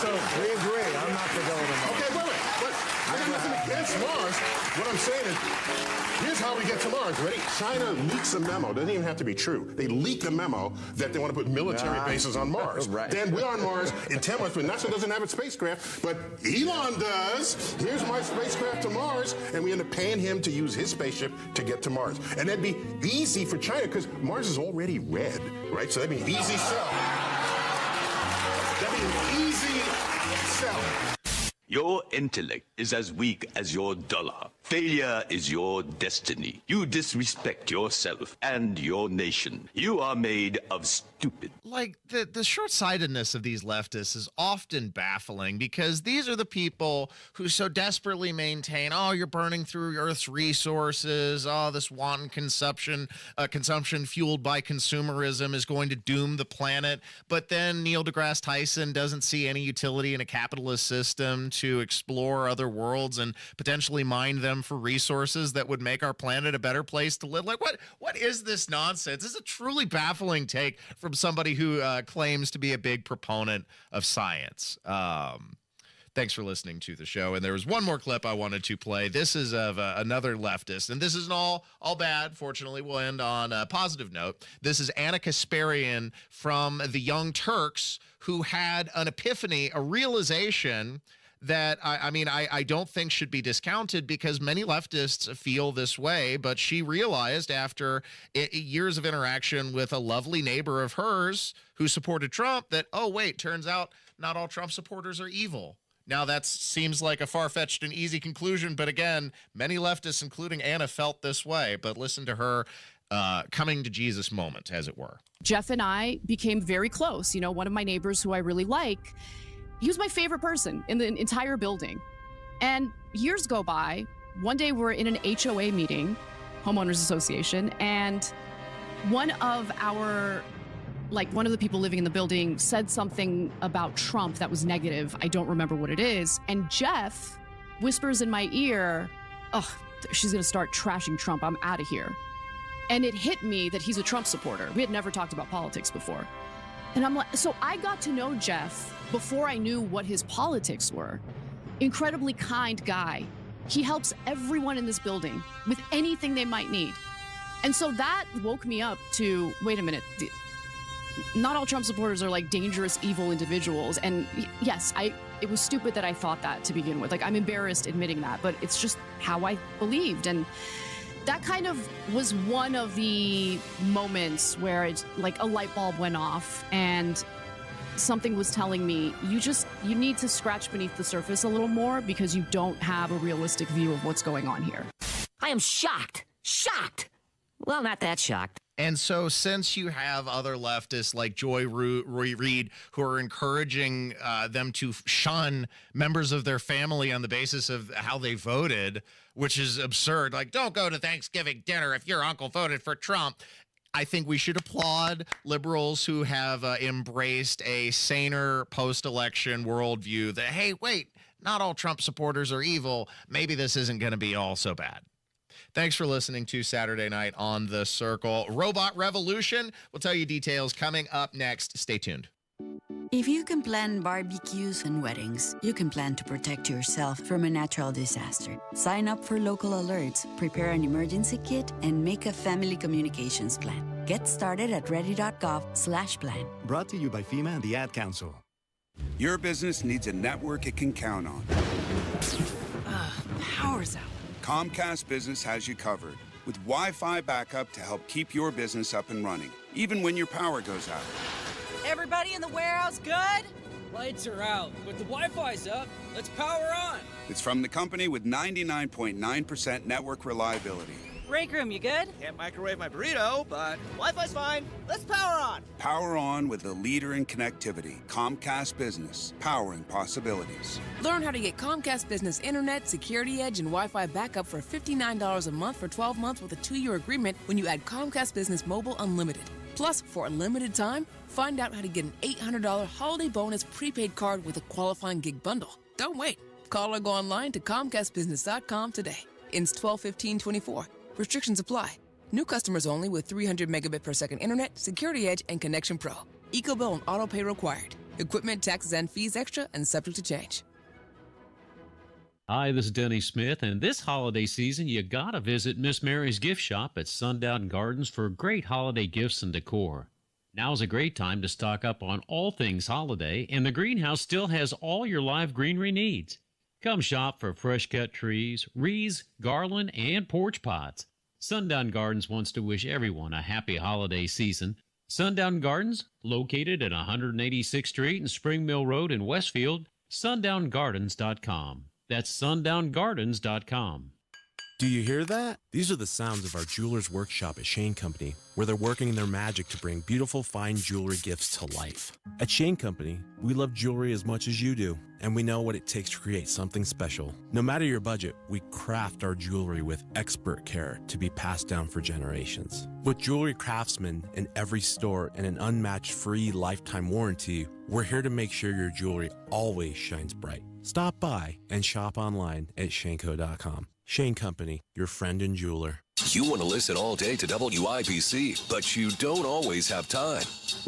So we agree. I'm not for going to Mars. Okay, wait. I got nothing against Mars. What I'm saying is, here's how we get to Mars. Ready? China leaks a memo. Doesn't even have to be true. They leak a memo that they want to put military bases on Mars. Right. Then we're on Mars in 10 months, but NASA doesn't have a spacecraft, but Elon does. Here's my spacecraft to Mars, and we end up paying him to use his spaceship to get to Mars. And that'd be easy for China because Mars is already red, right? So that'd be an easy sell. That'd be an easy sell. Your intellect is as weak as your dollar. Failure is your destiny. You disrespect yourself and your nation. You are made of stupid. Like, the short-sightedness of these leftists is often baffling because these are the people who so desperately maintain, you're burning through Earth's resources, this wanton consumption fueled by consumerism is going to doom the planet. But then Neil deGrasse Tyson doesn't see any utility in a capitalist system to explore other worlds and potentially mine them for resources that would make our planet a better place to live. Like, what is this nonsense? This is a truly baffling take from somebody who claims to be a big proponent of science. Thanks for listening to the show. And there was one more clip I wanted to play. This is of another leftist, and this isn't all bad. Fortunately, we'll end on a positive note. This is Ana Kasparian from the Young Turks, who had an epiphany, a realization that I don't think should be discounted because many leftists feel this way, but she realized after years of interaction with a lovely neighbor of hers who supported Trump that, turns out not all Trump supporters are evil. Now, that seems like a far-fetched and easy conclusion, but again, many leftists, including Anna, felt this way. But listen to her coming to Jesus moment, as it were. Jeff and I became very close. You know, one of my neighbors who I really like, he was my favorite person in the entire building. And years go by. One day we're in an HOA meeting, Homeowners Association, and one of the people living in the building said something about Trump that was negative. I don't remember what it is. And Jeff whispers in my ear, she's going to start trashing Trump. I'm out of here. And it hit me that he's a Trump supporter. We had never talked about politics before. And I'm like, so I got to know Jeff before I knew what his politics were. Incredibly kind guy. He helps everyone in this building with anything they might need. And so that woke me up to, wait a minute, not all Trump supporters are like dangerous, evil individuals. And yes, it was stupid that I thought that to begin with. Like, I'm embarrassed admitting that, but it's just how I believed. And that kind of was one of the moments where it's like a light bulb went off and something was telling me, you need to scratch beneath the surface a little more because you don't have a realistic view of what's going on here. I am shocked. Shocked. Well, not that shocked. And so since you have other leftists like Joy Reid who are encouraging them to shun members of their family on the basis of how they voted, which is absurd. Like, don't go to Thanksgiving dinner if your uncle voted for Trump. I think we should applaud liberals who have embraced a saner post-election worldview that, hey, wait, not all Trump supporters are evil. Maybe this isn't going to be all so bad. Thanks for listening to Saturday Night on the Circle. Robot Revolution. We'll tell you details coming up next. Stay tuned. If you can plan barbecues and weddings, you can plan to protect yourself from a natural disaster. Sign up for local alerts, prepare an emergency kit, and make a family communications plan. Get started at ready.gov/plan. Brought to you by FEMA and the Ad Council. Your business needs a network it can count on. Power's out. Comcast Business has you covered with Wi-Fi backup to help keep your business up and running, even when your power goes out. Everybody in the warehouse good? Lights are out, but the Wi-Fi's up. Let's power on. It's from the company with 99.9% network reliability. Break room, you good? Can't microwave my burrito, but Wi-Fi's fine. Let's power on. Power on with the leader in connectivity, Comcast Business, powering possibilities. Learn how to get Comcast Business Internet, Security Edge, and Wi-Fi backup for $59 a month for 12 months with a 2-year agreement when you add Comcast Business Mobile Unlimited. Plus, for a limited time, find out how to get an $800 holiday bonus prepaid card with a qualifying gig bundle. Don't wait. Call or go online to ComcastBusiness.com today. Ends 12/15/24. Restrictions apply. New customers only with 300 megabit per second internet, Security Edge, and Connection Pro. EcoBill and auto pay required. Equipment, taxes, and fees extra and subject to change. Hi, this is Denny Smith, and this holiday season, you gotta visit Miss Mary's gift shop at Sundown Gardens for great holiday gifts and decor. Now's a great time to stock up on all things holiday, and the greenhouse still has all your live greenery needs. Come shop for fresh-cut trees, wreaths, garland, and porch pots. Sundown Gardens wants to wish everyone a happy holiday season. Sundown Gardens, located at 186th Street and Spring Mill Road in Westfield, sundown.gardens.com. That's sundown.gardens.com. Do you hear that? These are the sounds of our jeweler's workshop at Shane Company, where they're working their magic to bring beautiful fine jewelry gifts to life. At Shane Company, we love jewelry as much as you do, and we know what it takes to create something special. No matter your budget, we craft our jewelry with expert care to be passed down for generations. With jewelry craftsmen in every store and an unmatched free lifetime warranty, we're here to make sure your jewelry always shines bright. Stop by and shop online at shaneco.com. Shane Company, your friend and jeweler. You want to listen all day to WIBC, but you don't always have time.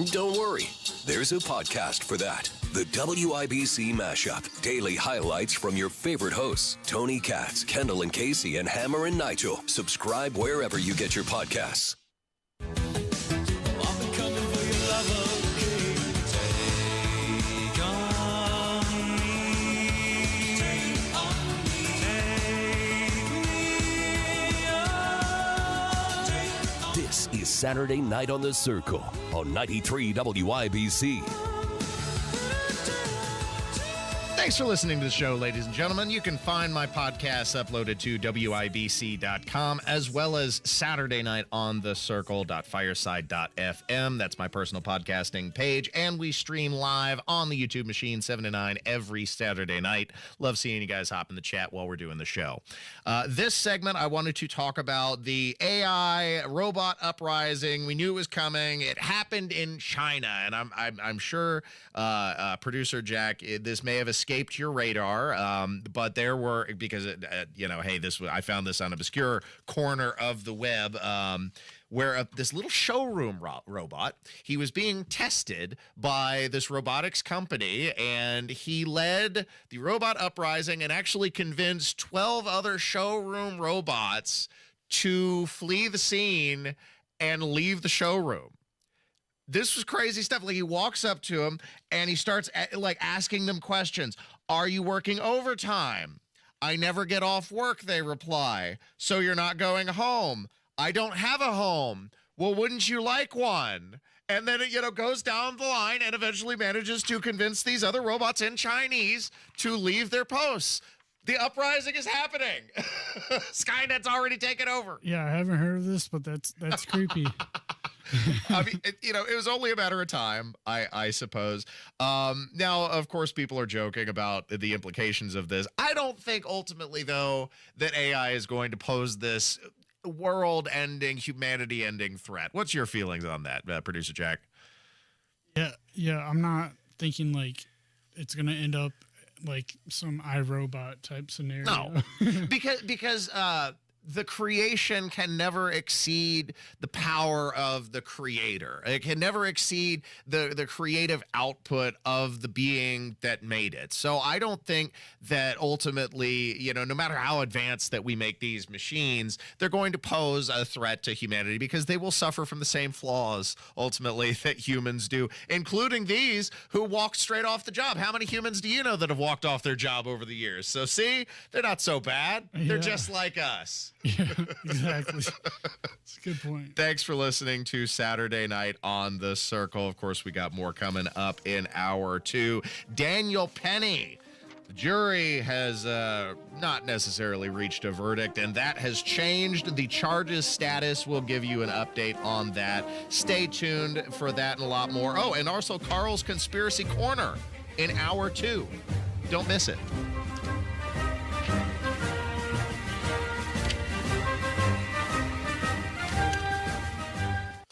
Don't worry. There's a podcast for that. The WIBC Mashup. Daily highlights from your favorite hosts, Tony Katz, Kendall and Casey, and Hammer and Nigel. Subscribe wherever you get your podcasts. This is Saturday Night on the Circle on 93 WIBC. Thanks for listening to the show, ladies and gentlemen. You can find my podcasts uploaded to WIBC.com as well as Saturday Night on the Circle.fireside.fm. That's my personal podcasting page. And we stream live on the YouTube machine 7 to 9 every Saturday night. Love seeing you guys hop in the chat while we're doing the show. This segment, I wanted to talk about the AI robot uprising. We knew it was coming. It happened in China. And I'm sure producer Jack, this may have escaped your radar, but there were, because hey, I found this on an obscure corner of the web, where this little showroom robot, he was being tested by this robotics company, and he led the robot uprising and actually convinced 12 other showroom robots to flee the scene and leave the showroom. This was crazy stuff. Like, he walks up to him and he starts asking them questions. Are you working overtime? I never get off work, they reply. So you're not going home? I don't have a home. Well, wouldn't you like one? And then it, goes down the line and eventually manages to convince these other robots in Chinese to leave their posts. The uprising is happening. Skynet's already taken over. Yeah, I haven't heard of this, but that's creepy. I mean, it was only a matter of time, I suppose. Now, of course, people are joking about the implications of this. I don't think ultimately, though, that AI is going to pose this world-ending, humanity-ending threat. What's your feelings on that, Producer Jack? Yeah, I'm not thinking like it's going to end up like some iRobot type scenario. No, because the creation can never exceed the power of the creator. It can never exceed the creative output of the being that made it. So I don't think that ultimately, no matter how advanced that we make these machines, they're going to pose a threat to humanity because they will suffer from the same flaws ultimately that humans do, including these who walked straight off the job. How many humans do you know that have walked off their job over the years? So see, they're not so bad. They're just like us. Yeah, exactly. That's a good point. Thanks for listening to Saturday Night on the Circle. Of course, we got more coming up in hour 2. Daniel Penny. The jury has not necessarily reached a verdict, and that has changed the charges status. We'll give you an update on that. Stay tuned for that and a lot more. Oh, and also Carl's Conspiracy Corner in hour 2. Don't miss it.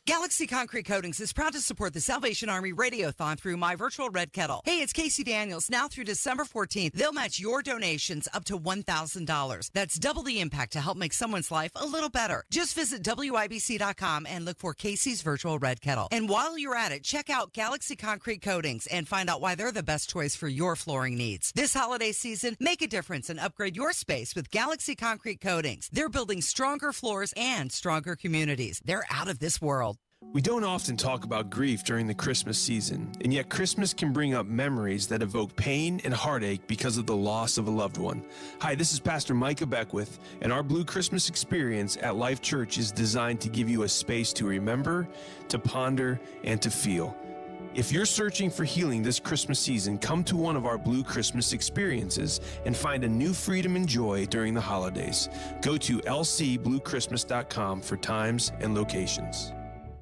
Galaxy Concrete Coatings is proud to support the Salvation Army Radiothon through My Virtual Red Kettle. Hey, it's Casey Daniels. Now through December 14th, they'll match your donations up to $1,000. That's double the impact to help make someone's life a little better. Just visit WIBC.com and look for Casey's Virtual Red Kettle. And while you're at it, check out Galaxy Concrete Coatings and find out why they're the best choice for your flooring needs. This holiday season, make a difference and upgrade your space with Galaxy Concrete Coatings. They're building stronger floors and stronger communities. They're out of this world. We don't often talk about grief during the Christmas season, and yet Christmas can bring up memories that evoke pain and heartache because of the loss of a loved one. Hi, this is Pastor Micah Beckwith, and our Blue Christmas experience at Life Church is designed to give you a space to remember, to ponder, and to feel. If you're searching for healing this Christmas season, come to one of our Blue Christmas experiences and find a new freedom and joy during the holidays. Go to lcbluechristmas.com for times and locations.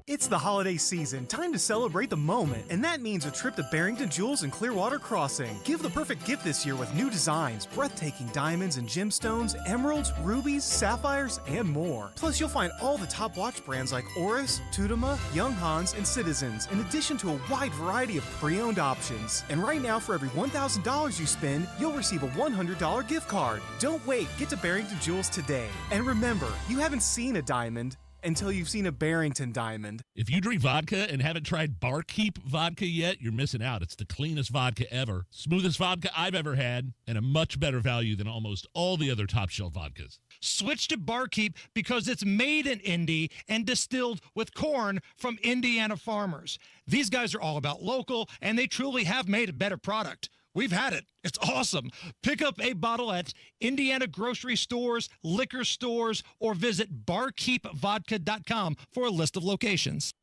It's the holiday season, time to celebrate the moment, and that means a trip to Barrington Jewels and Clearwater Crossing. Give the perfect gift this year with new designs, breathtaking diamonds and gemstones, emeralds, rubies, sapphires, and more. Plus, you'll find all the top watch brands like Oris, Tutuma, Young Hans, and Citizens, in addition to a wide variety of pre-owned options. And right now, for every $1,000 you spend, you'll receive a $100 gift card. Don't wait, get to Barrington Jewels today. And remember, you haven't seen a diamond until you've seen a Barrington diamond. If you drink vodka and haven't tried Barkeep vodka yet, you're missing out. It's the cleanest vodka ever, smoothest vodka I've ever had, and a much better value than almost all the other top shelf vodkas. Switch to Barkeep because it's made in Indy and distilled with corn from Indiana farmers. These guys are all about local, and they truly have made a better product. We've had it. It's awesome. Pick up a bottle at Indiana grocery stores, liquor stores, or visit barkeepvodka.com for a list of locations.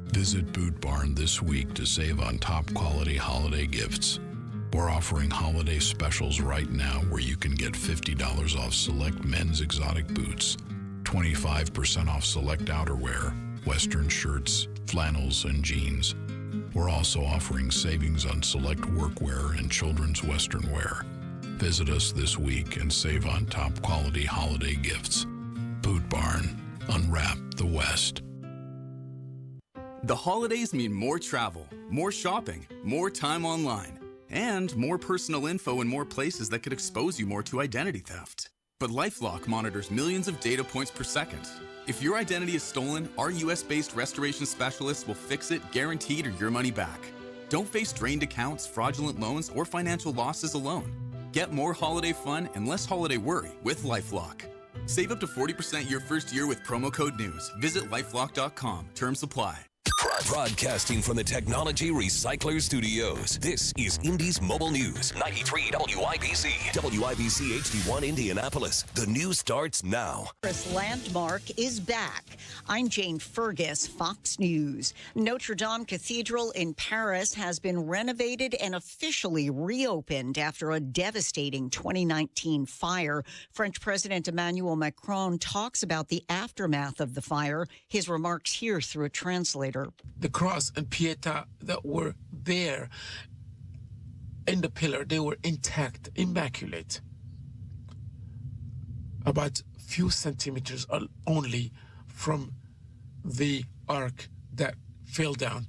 Visit Boot Barn this week to save on top quality holiday gifts. We're offering holiday specials right now where you can get $50 off select men's exotic boots, 25% off select outerwear, Western shirts, flannels, and jeans. We're also offering savings on select workwear and children's Western wear. Visit us this week and save on top quality holiday gifts. Boot Barn. Unwrap the West. The holidays mean more travel, more shopping, more time online, and more personal info in more places that could expose you more to identity theft. But LifeLock monitors millions of data points per second. If your identity is stolen, our US-based restoration specialists will fix it, guaranteed, or your money back. Don't face drained accounts, fraudulent loans, or financial losses alone. Get more holiday fun and less holiday worry with LifeLock. Save up to 40% your first year with promo code NEWS. Visit LifeLock.com. Terms apply. Broadcasting from the Technology Recycler Studios, this is Indy's Mobile News. 93 WIBC. WIBC HD1 Indianapolis. The news starts now. Landmark is back. I'm Jane Fergus, Fox News. Notre Dame Cathedral in Paris has been renovated and officially reopened after a devastating 2019 fire. French President Emmanuel Macron talks about the aftermath of the fire. His remarks here through a translator. The cross and Pietà that were there in the pillar, they were intact, immaculate. About few centimeters only from the arc that fell down.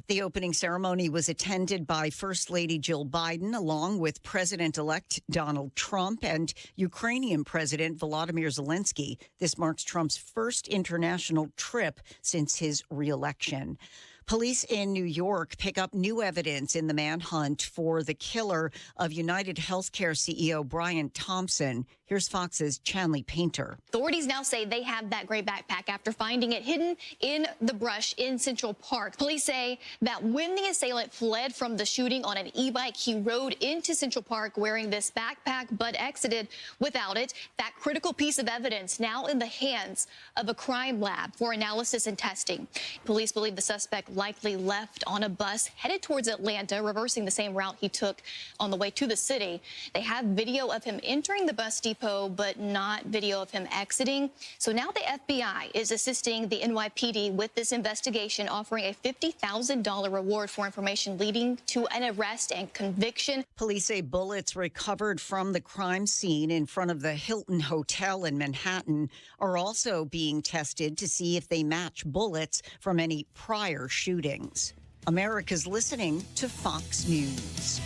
The opening ceremony was attended by First Lady Jill Biden, along with President-elect Donald Trump and Ukrainian President Volodymyr Zelensky. This marks Trump's first international trip since his reelection. Police in New York pick up new evidence in the manhunt for the killer of United Healthcare CEO Brian Thompson. Here's Fox's Chanley Painter. Authorities now say they have that gray backpack after finding it hidden in the brush in Central Park. Police say that when the assailant fled from the shooting on an e-bike, he rode into Central Park wearing this backpack but exited without it. That critical piece of evidence now in the hands of a crime lab for analysis and testing. Police believe the suspect likely left on a bus headed towards Atlanta, reversing the same route he took on the way to the city. They have video of him entering the bus depot, but not video of him exiting. So now the FBI is assisting the NYPD with this investigation, offering a $50,000 reward for information leading to an arrest and conviction. Police say bullets recovered from the crime scene in front of the Hilton Hotel in Manhattan are also being tested to see if they match bullets from any prior shootings. America's listening to Fox News.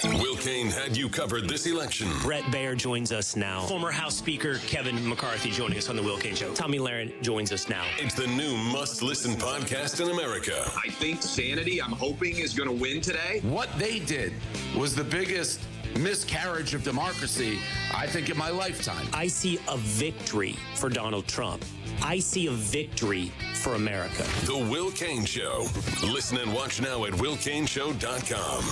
Will Kane had you covered this election. Brett Baer joins us now. Former House Speaker Kevin McCarthy joining us on The Will Kane Show. Tommy Lahren joins us now. It's the new must-listen podcast in America. I think Sanity, I'm hoping, is going to win today. What they did was the biggest miscarriage of democracy, I think, in my lifetime. I see a victory for Donald Trump. I see a victory for America. The Will Kane Show. Listen and watch now at willkaneshow.com.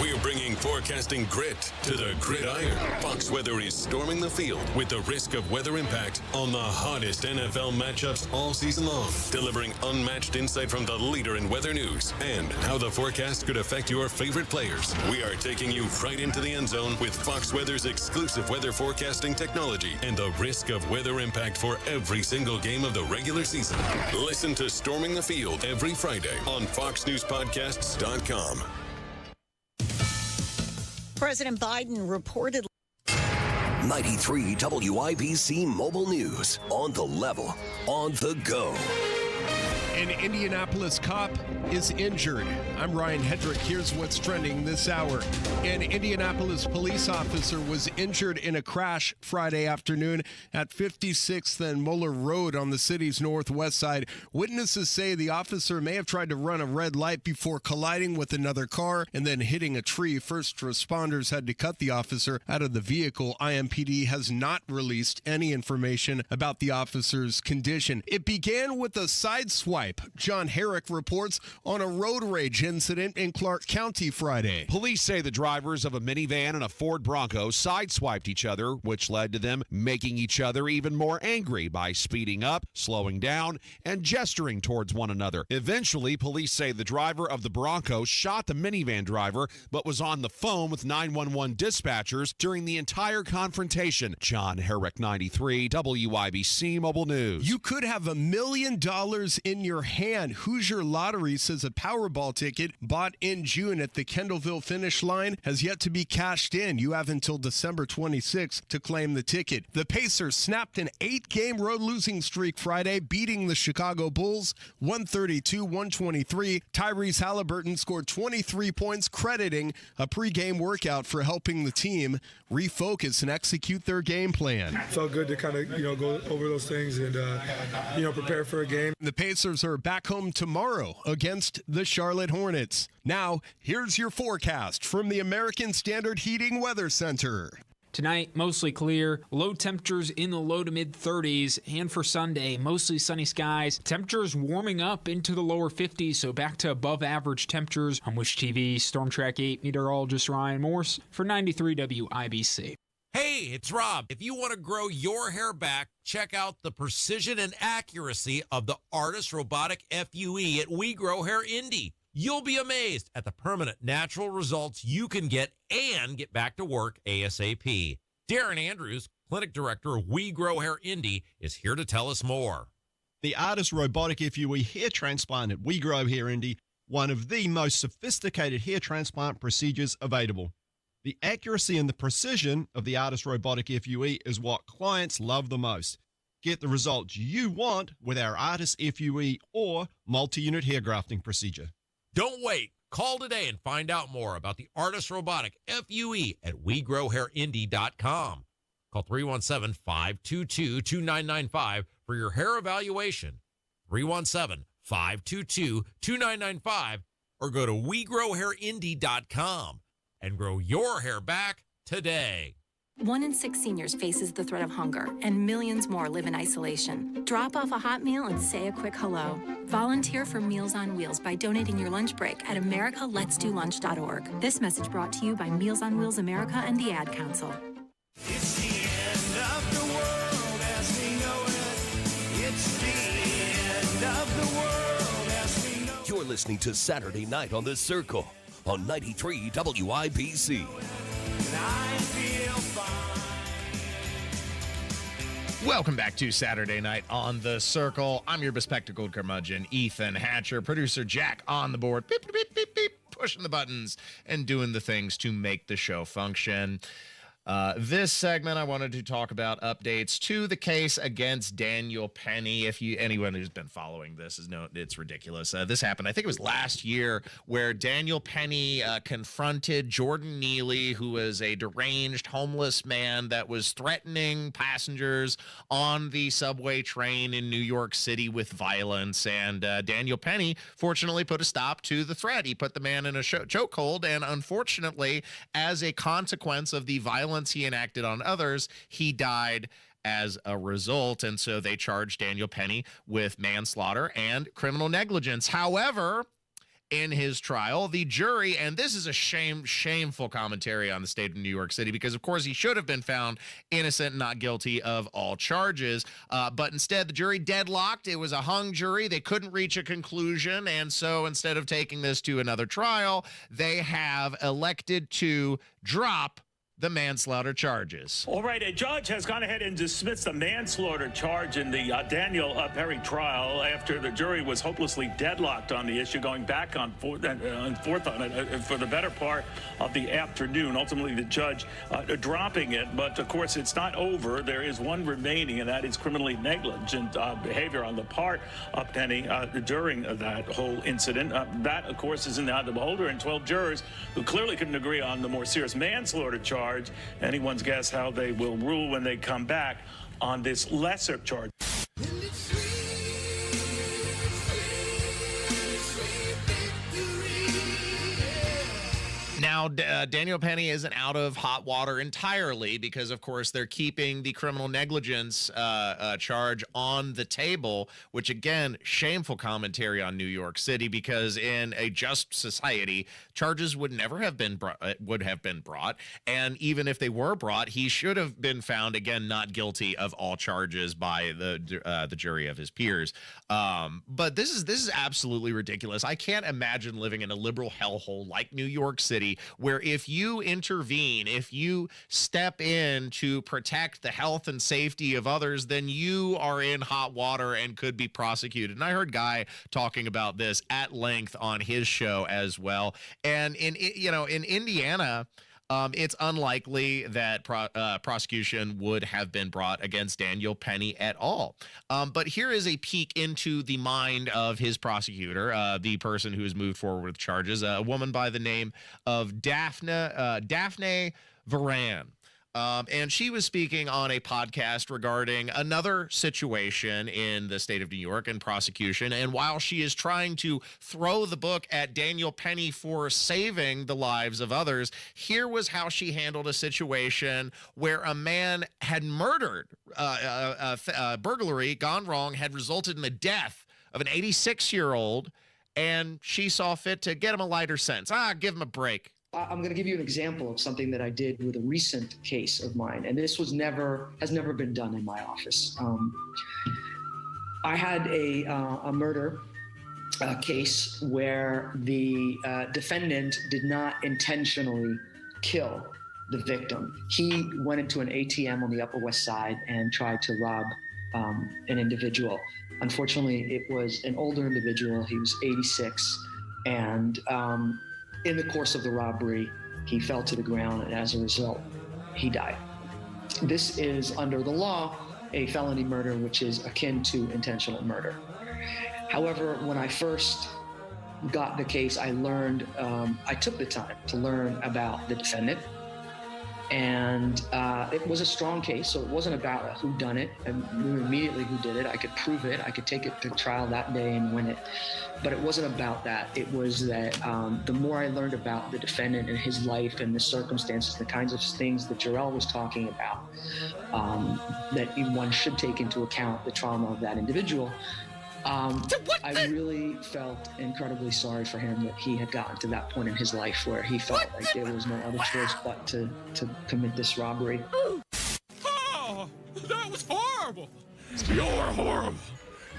We're bringing forecasting grit to the gridiron. Fox Weather is storming the field with the risk of weather impact on the hottest NFL matchups all season long, delivering unmatched insight from the leader in weather news and how the forecast could affect your favorite players. We are taking you right into the end zone with Fox Weather's exclusive weather forecasting technology and the risk of weather impact for every single game of the regular season. Listen to Storming the Field every Friday on FoxNewsPodcasts.com. President Biden reportedly 93 WIBC Mobile News. On the level, on the go. An Indianapolis cop is injured. I'm Ryan Hedrick. Here's what's trending this hour. An Indianapolis police officer was injured in a crash Friday afternoon at 56th and Moeller Road on the city's northwest side. Witnesses say the officer may have tried to run a red light before colliding with another car and then hitting a tree. First responders had to cut the officer out of the vehicle. IMPD has not released any information about the officer's condition. It began with a side swipe. John Herrick reports on a road rage incident in Clark County Friday. Police say the drivers of a minivan and a Ford Bronco sideswiped each other, which led to them making each other even more angry by speeding up, slowing down, and gesturing towards one another. Eventually, police say the driver of the Bronco shot the minivan driver, but was on the phone with 911 dispatchers during the entire confrontation. John Herrick, 93, WIBC Mobile News. You could have $1 million in your hand. Hoosier Lottery says a Powerball ticket bought in June at the Kendallville finish line has yet to be cashed in. You have until December 26th to claim the ticket. The Pacers snapped an 8-game road losing streak Friday, beating the Chicago Bulls 132-123. Tyrese Halliburton scored 23 points, crediting a pregame workout for helping the team refocus and execute their game plan. Felt good to kind of, go over those things and, prepare for a game. The Pacers are back home tomorrow against the Charlotte Hornets. Now, here's your forecast from the American Standard Heating Weather Center. Tonight, mostly clear, low temperatures in the low to mid 30s, and for Sunday, mostly sunny skies. Temperatures warming up into the lower 50s, so back to above average temperatures. I'm Wish TV Storm Track 8 meteorologist Ryan Morse for 93 WIBC. Hey, it's Rob. If you want to grow your hair back, check out the precision and accuracy of the Artist Robotic FUE at We Grow Hair Indy. You'll be amazed at the permanent natural results you can get and get back to work ASAP. Darren Andrews, Clinic Director of We Grow Hair Indy, is here to tell us more. The Artist Robotic FUE hair transplant at We Grow Hair Indy, one of the most sophisticated hair transplant procedures available. The accuracy and the precision of the Artist Robotic FUE is what clients love the most. Get the results you want with our Artist FUE or multi-unit hair grafting procedure. Don't wait. Call today and find out more about the Artist Robotic FUE at WeGrowHairIndy.com. Call 317-522-2995 for your hair evaluation. 317-522-2995 or go to WeGrowHairIndy.com and grow your hair back today. 1 in 6 seniors faces the threat of hunger, and millions more live in isolation. Drop off a hot meal and say a quick hello. Volunteer for Meals on Wheels by donating your lunch break at americaletsdolunch.org. This message brought to you by Meals on Wheels America and the Ad Council. It's the end of the world as we know it. It's the end of the world as we know it. You're listening to Saturday Night on The Circle on 93 WIBC. I feel fine. Welcome back to Saturday Night on The Circle. I'm your bespectacled curmudgeon, Ethan Hatcher. Producer Jack on the board, beep, beep, beep, beep, beep, pushing the buttons and doing the things to make the show function. This segment, I wanted to talk about updates to the case against Daniel Penny. If anyone who's been following this is known, it's ridiculous. This happened, I think it was last year, where Daniel Penny confronted Jordan Neely, who was a deranged homeless man that was threatening passengers on the subway train in New York City with violence. And Daniel Penny, fortunately, put a stop to the threat. He put the man in a chokehold, and unfortunately, as a consequence of the violence he enacted on others, he died as a result. And so they charged Daniel Penny with manslaughter and criminal negligence. However, in his trial, the jury, and this is a shameful commentary on the state of New York City, because of course he should have been found innocent, not guilty of all charges, but instead the jury deadlocked. It was a hung jury. They couldn't reach a conclusion, and so instead of taking this to another trial, they have elected to drop the manslaughter charges. All right, a judge has gone ahead and dismissed the manslaughter charge in the Daniel Penny trial after the jury was hopelessly deadlocked on the issue, going back and forth on it for the better part of the afternoon. Ultimately, the judge dropping it, but of course, it's not over. There is one remaining, and that is criminally negligent behavior on the part of Penny during that whole incident. That, of course, is in the eye of the beholder, and 12 jurors who clearly couldn't agree on the more serious manslaughter charge. Anyone's guess how they will rule when they come back on this lesser charge. Now, Daniel Penny isn't out of hot water entirely because, of course, they're keeping the criminal negligence charge on the table, which, again, shameful commentary on New York City, because in a just society, charges would never have been brought. And even if they were brought, he should have been found, again, not guilty of all charges by the jury of his peers. But this is absolutely ridiculous. I can't imagine living in a liberal hellhole like New York City, where if you intervene, if you step in to protect the health and safety of others, then you are in hot water and could be prosecuted. And I heard Guy talking about this at length on his show as well. And in Indiana, it's unlikely that prosecution would have been brought against Daniel Penny at all. But here is a peek into the mind of his prosecutor, the person who has moved forward with charges, a woman by the name of Daphne Varan. And she was speaking on a podcast regarding another situation in the state of New York and prosecution. And while she is trying to throw the book at Daniel Penny for saving the lives of others, here was how she handled a situation where a man had murdered, burglary gone wrong, had resulted in the death of an 86-year-old, and she saw fit to get him a lighter sentence. Give him a break. I'm going to give you an example of something that I did with a recent case of mine, and this has never been done in my office. I had a murder case where the defendant did not intentionally kill the victim. He went into an ATM on the Upper West Side and tried to rob an individual. Unfortunately, it was an older individual. He was 86, and in the course of the robbery, he fell to the ground, and as a result, he died. This is, under the law, a felony murder, which is akin to intentional murder. However, when I first got the case, I learned, I took the time to learn about the defendant, and it was a strong case, so it wasn't about a whodunit. I knew immediately who did it. I could prove it. I could take it to trial that day and win it. But it wasn't about that. It was that the more I learned about the defendant and his life and the circumstances, the kinds of things that Jarrell was talking about, that one should take into account the trauma of that individual, I really felt incredibly sorry for him that he had gotten to that point in his life where he felt like there was no other choice but to commit this robbery. Oh, that was horrible. You're horrible.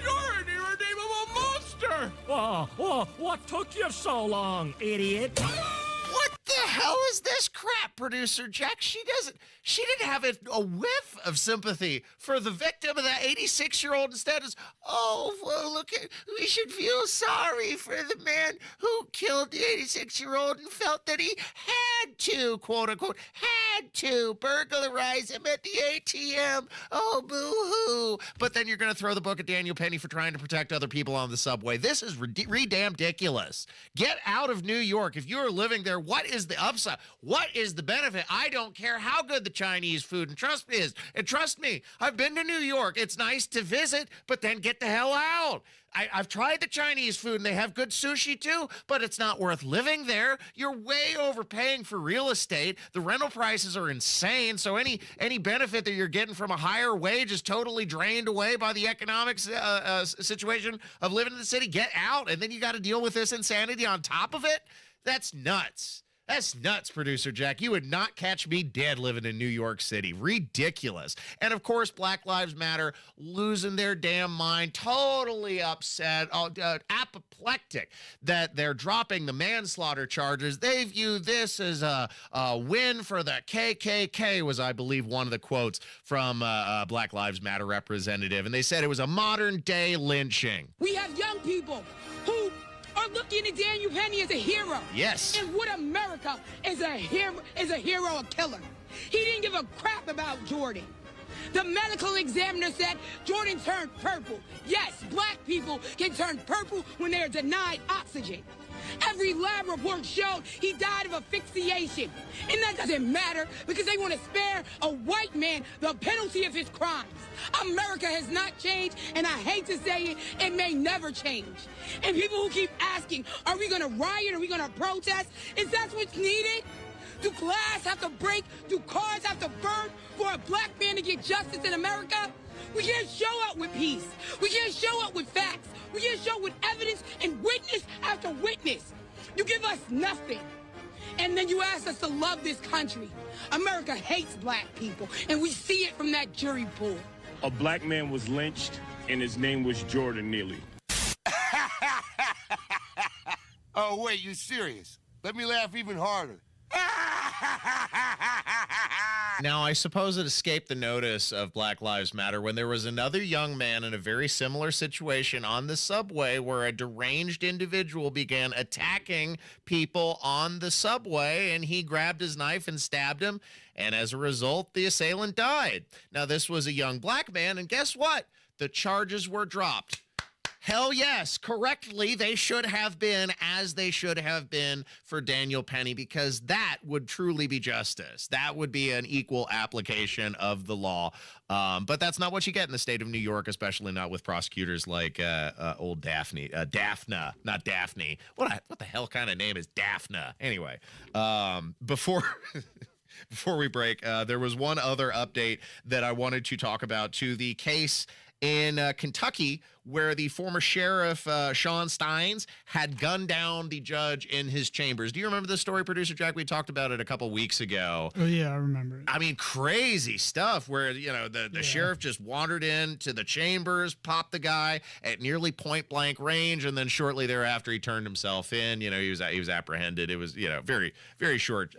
You're an irredeemable monster. Oh, what took you so long, idiot? What the hell is this crap, producer Jack? She didn't have a whiff of sympathy for the victim of that 86-year-old. Instead is, oh, well, look, we should feel sorry for the man who killed the 86-year-old and felt that he had to, quote unquote, had to burglarize him at the ATM. Oh, boo-hoo. But then you're going to throw the book at Daniel Penny for trying to protect other people on the subway. This is ridiculous. Get out of New York. If you're living there, what is the upside? What is the benefit? I don't care how good the Chinese food and trust me, I've been to New York. It's nice to visit, but then get the hell out. I've tried the Chinese food and they have good sushi too, but it's not worth living there. You're way overpaying for real estate. The rental prices are insane. So any benefit that you're getting from a higher wage is totally drained away by the economic situation of living in the city. Get out, and then you got to deal with this insanity on top of it. That's nuts. That's nuts, producer Jack. You would not catch me dead living in New York City. Ridiculous. And of course, Black Lives Matter losing their damn mind, totally upset, apoplectic that they're dropping the manslaughter charges. They view this as a win for the KKK, was, I believe, one of the quotes from Black Lives Matter representative. And they said it was a modern day lynching. We have young people who are looking at Daniel Penny as a hero. Yes. And what America is a hero, a killer. He didn't give a crap about Jordan. The medical examiner said Jordan turned purple. Yes, black people can turn purple when they're denied oxygen. Every lab report showed he died of asphyxiation. And that doesn't matter because they want to spare a white man the penalty of his crimes. America has not changed, and I hate to say it, it may never change. And people who keep asking, are we going to riot? Are we going to protest? Is that what's needed? Do glass have to break? Do cars have to burn for a black man to get justice in America? We can't show up with peace. We can't show up with facts. We can't show up with evidence and witness after witness. You give us nothing. And then you ask us to love this country. America hates black people, and we see it from that jury pool. A black man was lynched, and his name was Jordan Neely. Oh, wait, you serious? Let me laugh even harder. Now, I suppose it escaped the notice of Black Lives Matter when there was another young man in a very similar situation on the subway where a deranged individual began attacking people on the subway, and he grabbed his knife and stabbed him, and as a result, the assailant died. Now, this was a young black man, and guess what? The charges were dropped. Hell yes, correctly, they should have been as they should have been for Daniel Penny, because that would truly be justice. That would be an equal application of the law. But that's not what you get in the state of New York, especially not with prosecutors like old Daphne. Daphne, not Daphne. What the hell kind of name is Daphne? Anyway, before we break, there was one other update that I wanted to talk about to the case in Kentucky, where the former sheriff, Sean Steins, had gunned down the judge in his chambers. Do you remember this story, Producer Jack? We talked about it a couple weeks ago. Oh, yeah, I remember it. I mean, crazy stuff where, the sheriff just wandered into the chambers, popped the guy at nearly point-blank range, and then shortly thereafter, he turned himself in. He was apprehended. It was, very, very short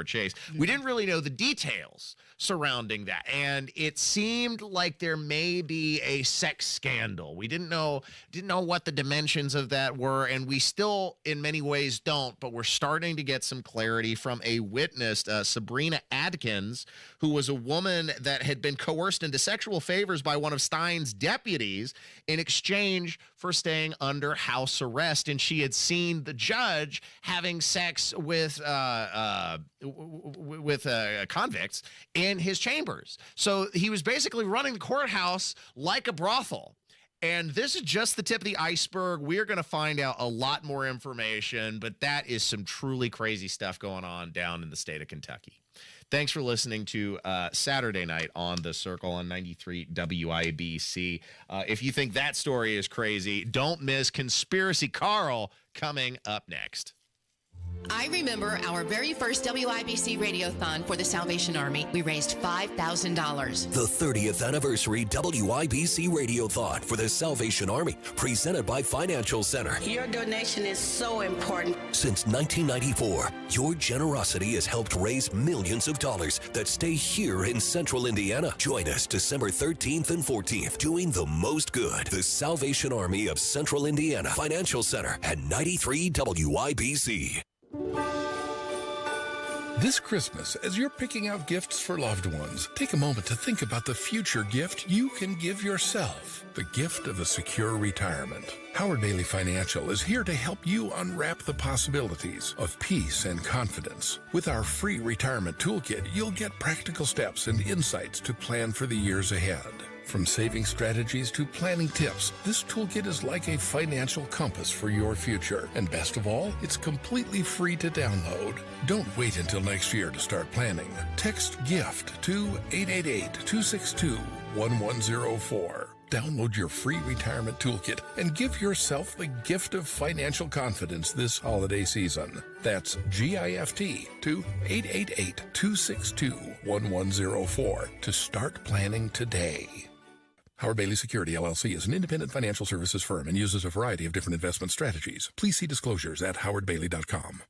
chase. Yeah. We didn't really know the details surrounding that, and it seemed like there may be a sex scandal. We didn't know what the dimensions of that were, and we still in many ways don't, but we're starting to get some clarity from a witness, Sabrina Adkins, who was a woman that had been coerced into sexual favors by one of Stein's deputies in exchange for staying under house arrest, and she had seen the judge having sex with convicts in his chambers. So he was basically running the courthouse like a brothel. And this is just the tip of the iceberg. We're going to find out a lot more information, but that is some truly crazy stuff going on down in the state of Kentucky. Thanks for listening to Saturday Night on The Circle on 93 WIBC. If you think that story is crazy, don't miss Conspiracy Carl coming up next. I remember our very first WIBC Radiothon for the Salvation Army. We raised $5,000. The 30th anniversary WIBC Radiothon for the Salvation Army, presented by Financial Center. Your donation is so important. Since 1994, your generosity has helped raise millions of dollars that stay here in Central Indiana. Join us December 13th and 14th, doing the most good. The Salvation Army of Central Indiana, Financial Center at 93 WIBC. This Christmas, as you're picking out gifts for loved ones, take a moment to think about the future gift you can give yourself. The gift of a secure retirement. Howard Bailey Financial is here to help you unwrap the possibilities of peace and confidence. With our free retirement toolkit, you'll get practical steps and insights to plan for the years ahead. From saving strategies to planning tips, this toolkit is like a financial compass for your future. And best of all, it's completely free to download. Don't wait until next year to start planning. Text GIFT to 888-262-1104. Download your free retirement toolkit and give yourself the gift of financial confidence this holiday season. That's GIFT to 888-262-1104 to start planning today. Howard Bailey Security, LLC is an independent financial services firm and uses a variety of different investment strategies. Please see disclosures at howardbailey.com.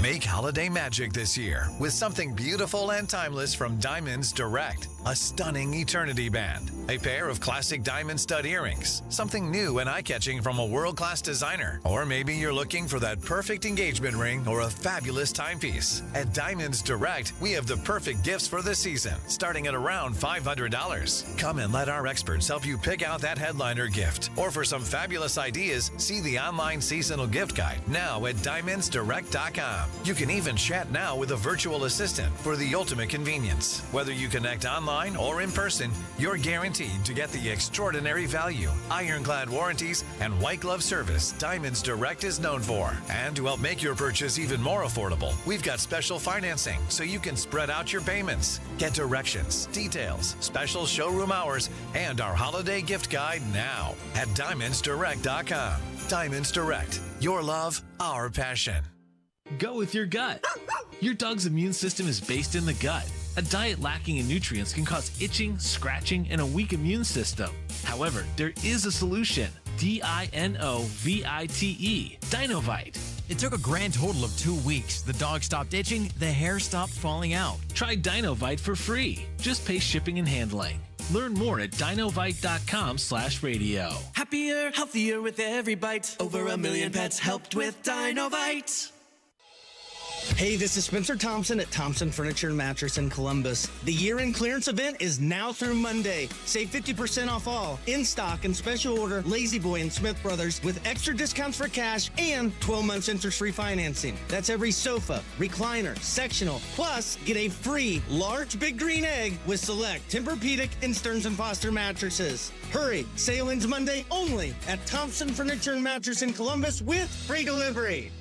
Make holiday magic this year with something beautiful and timeless from Diamonds Direct. A stunning eternity band, a pair of classic diamond stud earrings, something new and eye-catching from a world-class designer, or maybe you're looking for that perfect engagement ring or a fabulous timepiece. At Diamonds Direct, we have the perfect gifts for the season, starting at around $500. Come and let our experts help you pick out that headliner gift, or for some fabulous ideas, see the online seasonal gift guide now at diamondsdirect.com. You can even chat now with a virtual assistant for the ultimate convenience. Whether you connect online or in person, you're guaranteed to get the extraordinary value, ironclad warranties, and white glove service Diamonds Direct is known for. And to help make your purchase even more affordable, we've got special financing so you can spread out your payments. Get directions, details, special showroom hours, and our holiday gift guide now at diamondsdirect.com. Diamonds Direct. Your love, our passion. Go with your gut. Your dog's immune system is based in the gut. A diet lacking in nutrients can cause itching, scratching, and a weak immune system. However, there is a solution. DINOVITE. Dinovite. It took a grand total of 2 weeks. The dog stopped itching, the hair stopped falling out. Try Dinovite for free. Just pay shipping and handling. Learn more at dinovite.com/radio. Happier, healthier with every bite. Over 1 million pets helped with Dinovite. Hey, this is Spencer Thompson at Thompson Furniture and Mattress in Columbus. The year-end clearance event is now through Monday. Save 50% off all in-stock and special order Lazy Boy and Smith Brothers with extra discounts for cash and 12 months interest-free financing. That's every sofa, recliner, sectional. Plus, get a free large Big Green Egg with select Tempur-Pedic and Stearns & Foster mattresses. Hurry, sale ends Monday only at Thompson Furniture and Mattress in Columbus with free delivery.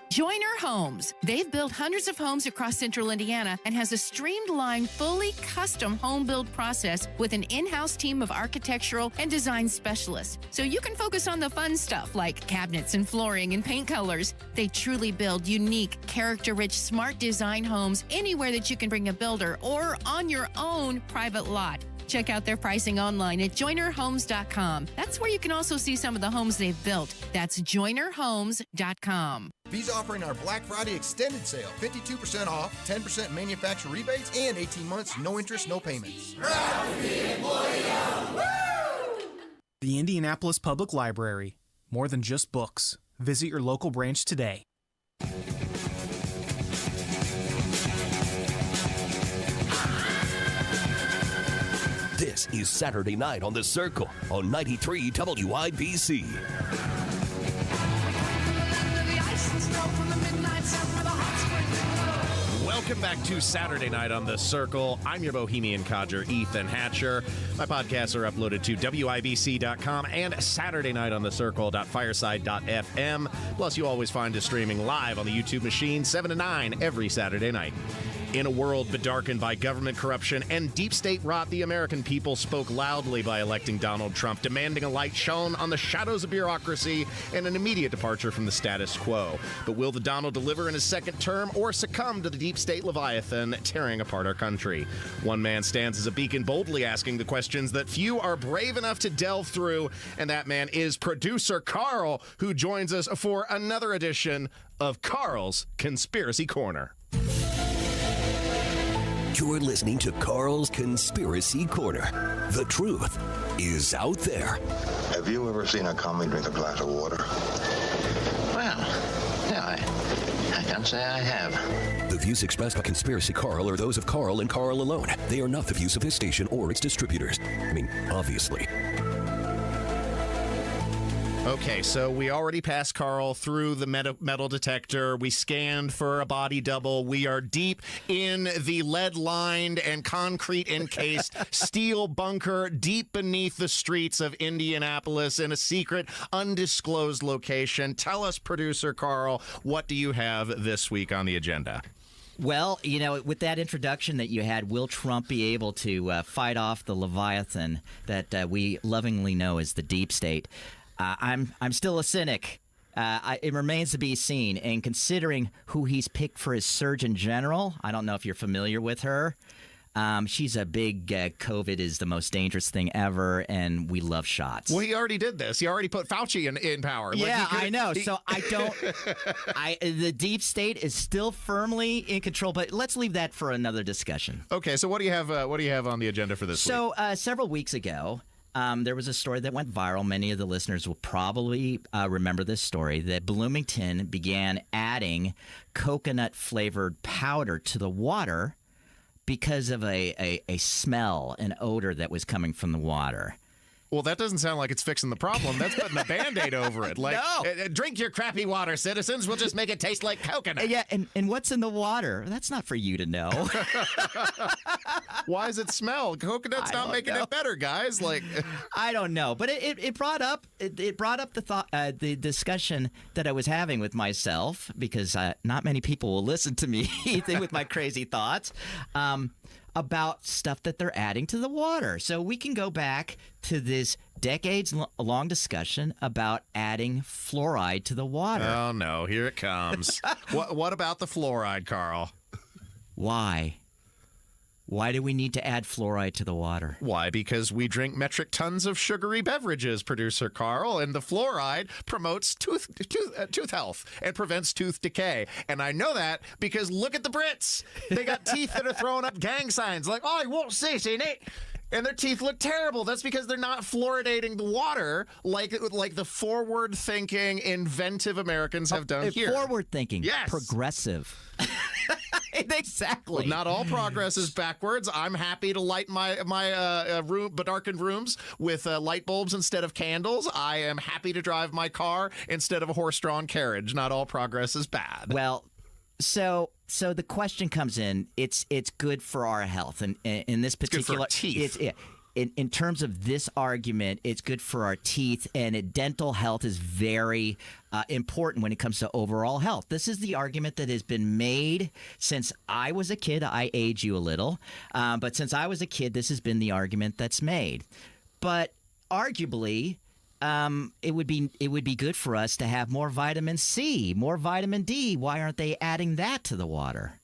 Joyner Homes. They've built hundreds of homes across central Indiana and has a streamlined, fully custom home build process with an in-house team of architectural and design specialists. So you can focus on the fun stuff like cabinets and flooring and paint colors. They truly build unique, character-rich, smart design homes anywhere that you can bring a builder or on your own private lot. Check out their pricing online at joinerhomes.com. That's where you can also see some of the homes they've built. That's joinerhomes.com. Bee's offering our Black Friday extended sale. 52% off, 10% manufacturer rebates, and 18 months, no interest, no payments. The Indianapolis Public Library. More than just books. Visit your local branch today. This is Saturday Night on The Circle on 93 WIBC. Welcome back to Saturday Night on The Circle. I'm your bohemian codger, Ethan Hatcher. My podcasts are uploaded to WIBC.com and SaturdayNightOnTheCircle.fireside.fm. Plus, you always find us streaming live on the YouTube machine 7 to 9 every Saturday night. In a world bedarkened by government corruption and deep state rot, the American people spoke loudly by electing Donald Trump, demanding a light shone on the shadows of bureaucracy and an immediate departure from the status quo. But will the Donald deliver in his second term or succumb to the deep state leviathan tearing apart our country? One man stands as a beacon, boldly asking the questions that few are brave enough to delve through, and that man is producer Carl, who joins us for another edition of Carl's Conspiracy Corner. You're listening to Carl's Conspiracy Corner. The truth is out there. Have you ever seen a commie drink a glass of water? Well, yeah, I can't say I have. The views expressed by Conspiracy Carl are those of Carl and Carl alone. They are not the views of his station or its distributors. I mean, obviously. Okay, so we already passed Carl through the metal detector. We scanned for a body double. We are deep in the lead-lined and concrete-encased steel bunker deep beneath the streets of Indianapolis in a secret, undisclosed location. Tell us, producer Carl, what do you have this week on the agenda? Well, you know, with that introduction that you had, will Trump be able to fight off the Leviathan that we lovingly know as the deep state? I'm still a cynic. It remains to be seen. And considering who he's picked for his Surgeon General, I don't know if you're familiar with her. She's a big COVID is the most dangerous thing ever, and we love shots. Well, he already did this. He already put Fauci in power. Yeah, I know. So I don't. The deep state is still firmly in control, but let's leave that for another discussion. Okay, so what do you have? What do you have on the agenda for this week? So several weeks ago, there was a story that went viral. Many of the listeners will probably remember this story, that Bloomington began adding coconut-flavored powder to the water because of a smell, an odor that was coming from the water. Well, that doesn't sound like it's fixing the problem. That's putting a Band-Aid over it. Like, No. Drink your crappy water, citizens. We'll just make it taste like coconut. Yeah, and what's in the water? That's not for you to know. Why does it smell? Coconut's not making it better, guys. Like, I don't know, but it brought up the thought, the discussion that I was having with myself, because not many people will listen to me with my crazy thoughts. About stuff that they're adding to the water. So we can go back to this decades-long discussion about adding fluoride to the water. Oh, no, here it comes. What about the fluoride, Carl? Why? Why do we need to add fluoride to the water? Why? Because we drink metric tons of sugary beverages, producer Carl, and the fluoride promotes tooth health and prevents tooth decay. And I know that because look at the Brits. They got teeth that are throwing up gang signs like, "I won't sit in it." And their teeth look terrible. That's because they're not fluoridating the water like the forward-thinking, inventive Americans have done here. Forward-thinking. Yes. Progressive. Exactly. Well, not all progress is backwards. I'm happy to light my darkened rooms with light bulbs instead of candles. I am happy to drive my car instead of a horse-drawn carriage. Not all progress is bad. Well, so the question comes in. It's good for our health, and in this particular, it's good for our teeth. In terms of this argument, it's good for our teeth, and dental health is very important when it comes to overall health. This is the argument that has been made since I was a kid. I age you a little, but since I was a kid, this has been the argument that's made. But arguably, it would be good for us to have more vitamin C, more vitamin D. Why aren't they adding that to the water?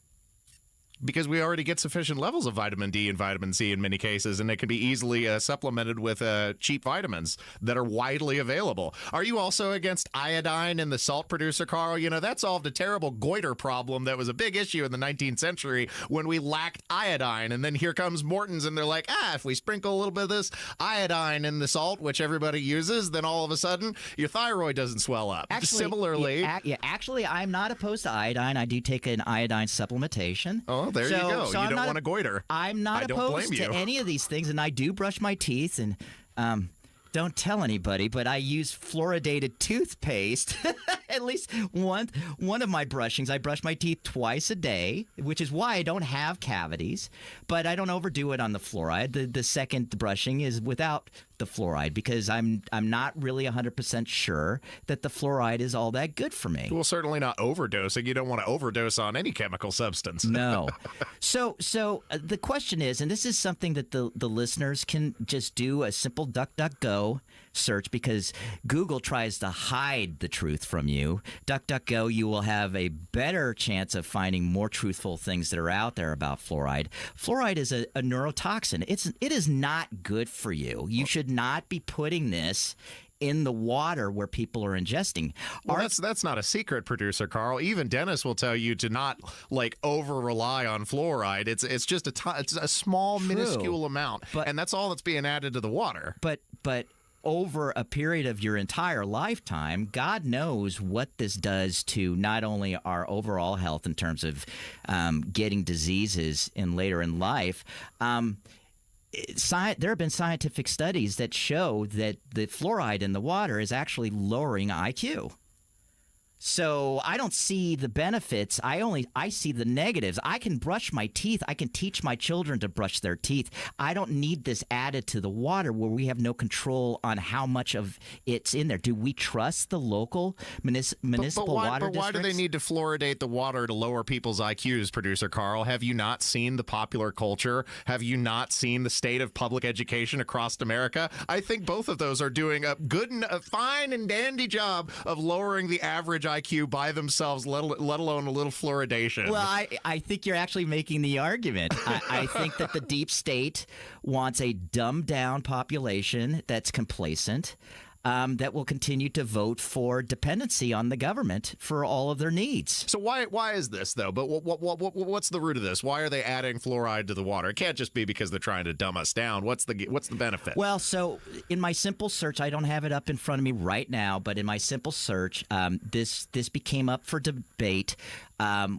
Because we already get sufficient levels of vitamin D and vitamin C in many cases, and it can be easily supplemented with cheap vitamins that are widely available. Are you also against iodine in the salt, producer Carl? You know, that solved a terrible goiter problem that was a big issue in the 19th century when we lacked iodine. And then here comes Morton's, and they're like, if we sprinkle a little bit of this iodine in the salt, which everybody uses, then all of a sudden your thyroid doesn't swell up. Actually, Similarly... actually, I'm not opposed to iodine. I do take an iodine supplementation. Oh, there you go. You don't want a goiter. I'm not opposed to any of these things, and I do brush my teeth, and don't tell anybody, but I use fluoridated toothpaste. At least one of my brushings. I brush my teeth twice a day, which is why I don't have cavities, but I don't overdo it on the fluoride. The second brushing is without the fluoride because I'm not really 100% sure that the fluoride is all that good for me. Well, certainly not overdosing. You don't want to overdose on any chemical substance. No. So the question is, and this is something that the listeners can just do a simple DuckDuckGo search because Google tries to hide the truth from you. DuckDuckGo, you will have a better chance of finding more truthful things that are out there about fluoride. Fluoride is a neurotoxin. It is not good for you. You should not be putting this in the water where people are ingesting. Well, that's not a secret, producer Carl. Even Dennis will tell you to not over rely on fluoride. It's just it's a small, minuscule amount, and that's all that's being added to the water. But over a period of your entire lifetime, God knows what this does to not only our overall health in terms of getting diseases later in life. There have been scientific studies that show that the fluoride in the water is actually lowering IQ. So I don't see the benefits. I see the negatives. I can brush my teeth. I can teach my children to brush their teeth. I don't need this added to the water where we have no control on how much of it's in there. Do we trust the local municipal water districts? Why do they need to fluoridate the water to lower people's IQs, producer Carl? Have you not seen the popular culture? Have you not seen the state of public education across America? I think both of those are doing a fine and dandy job of lowering the average IQ by themselves, let alone a little fluoridation. Well, I think you're actually making the argument. I think that the deep state wants a dumbed-down population that's complacent, that will continue to vote for dependency on the government for all of their needs. So why is this, though? But what's the root of this? Why are they adding fluoride to the water? It can't just be because they're trying to dumb us down. What's the benefit? Well, so in my simple search, I don't have it up in front of me right now, but in my simple search, this became up for debate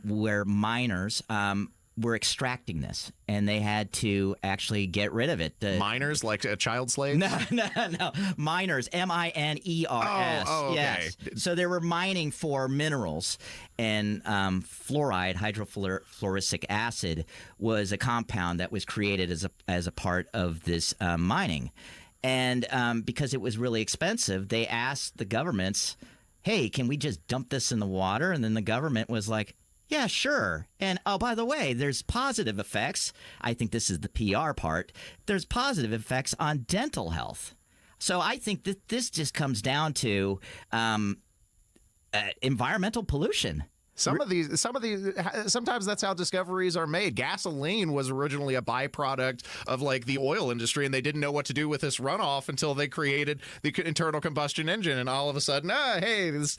where miners were extracting this, and they had to actually get rid of it. Miners, like a child slave? No. Miners, M-I-N-E-R-S. Oh, okay. Yes. So they were mining for minerals, and fluoride, hydrofluoric acid, was a compound that was created as a part of this mining. And because it was really expensive, they asked the governments, hey, can we just dump this in the water? And then the government was like, yeah, sure. And, oh, by the way, there's positive effects. I think this is the PR part. There's positive effects on dental health. So I think that this just comes down to environmental pollution. Sometimes that's how discoveries are made. Gasoline was originally a byproduct of like the oil industry, and they didn't know what to do with this runoff until they created the internal combustion engine, and all of a sudden, hey, this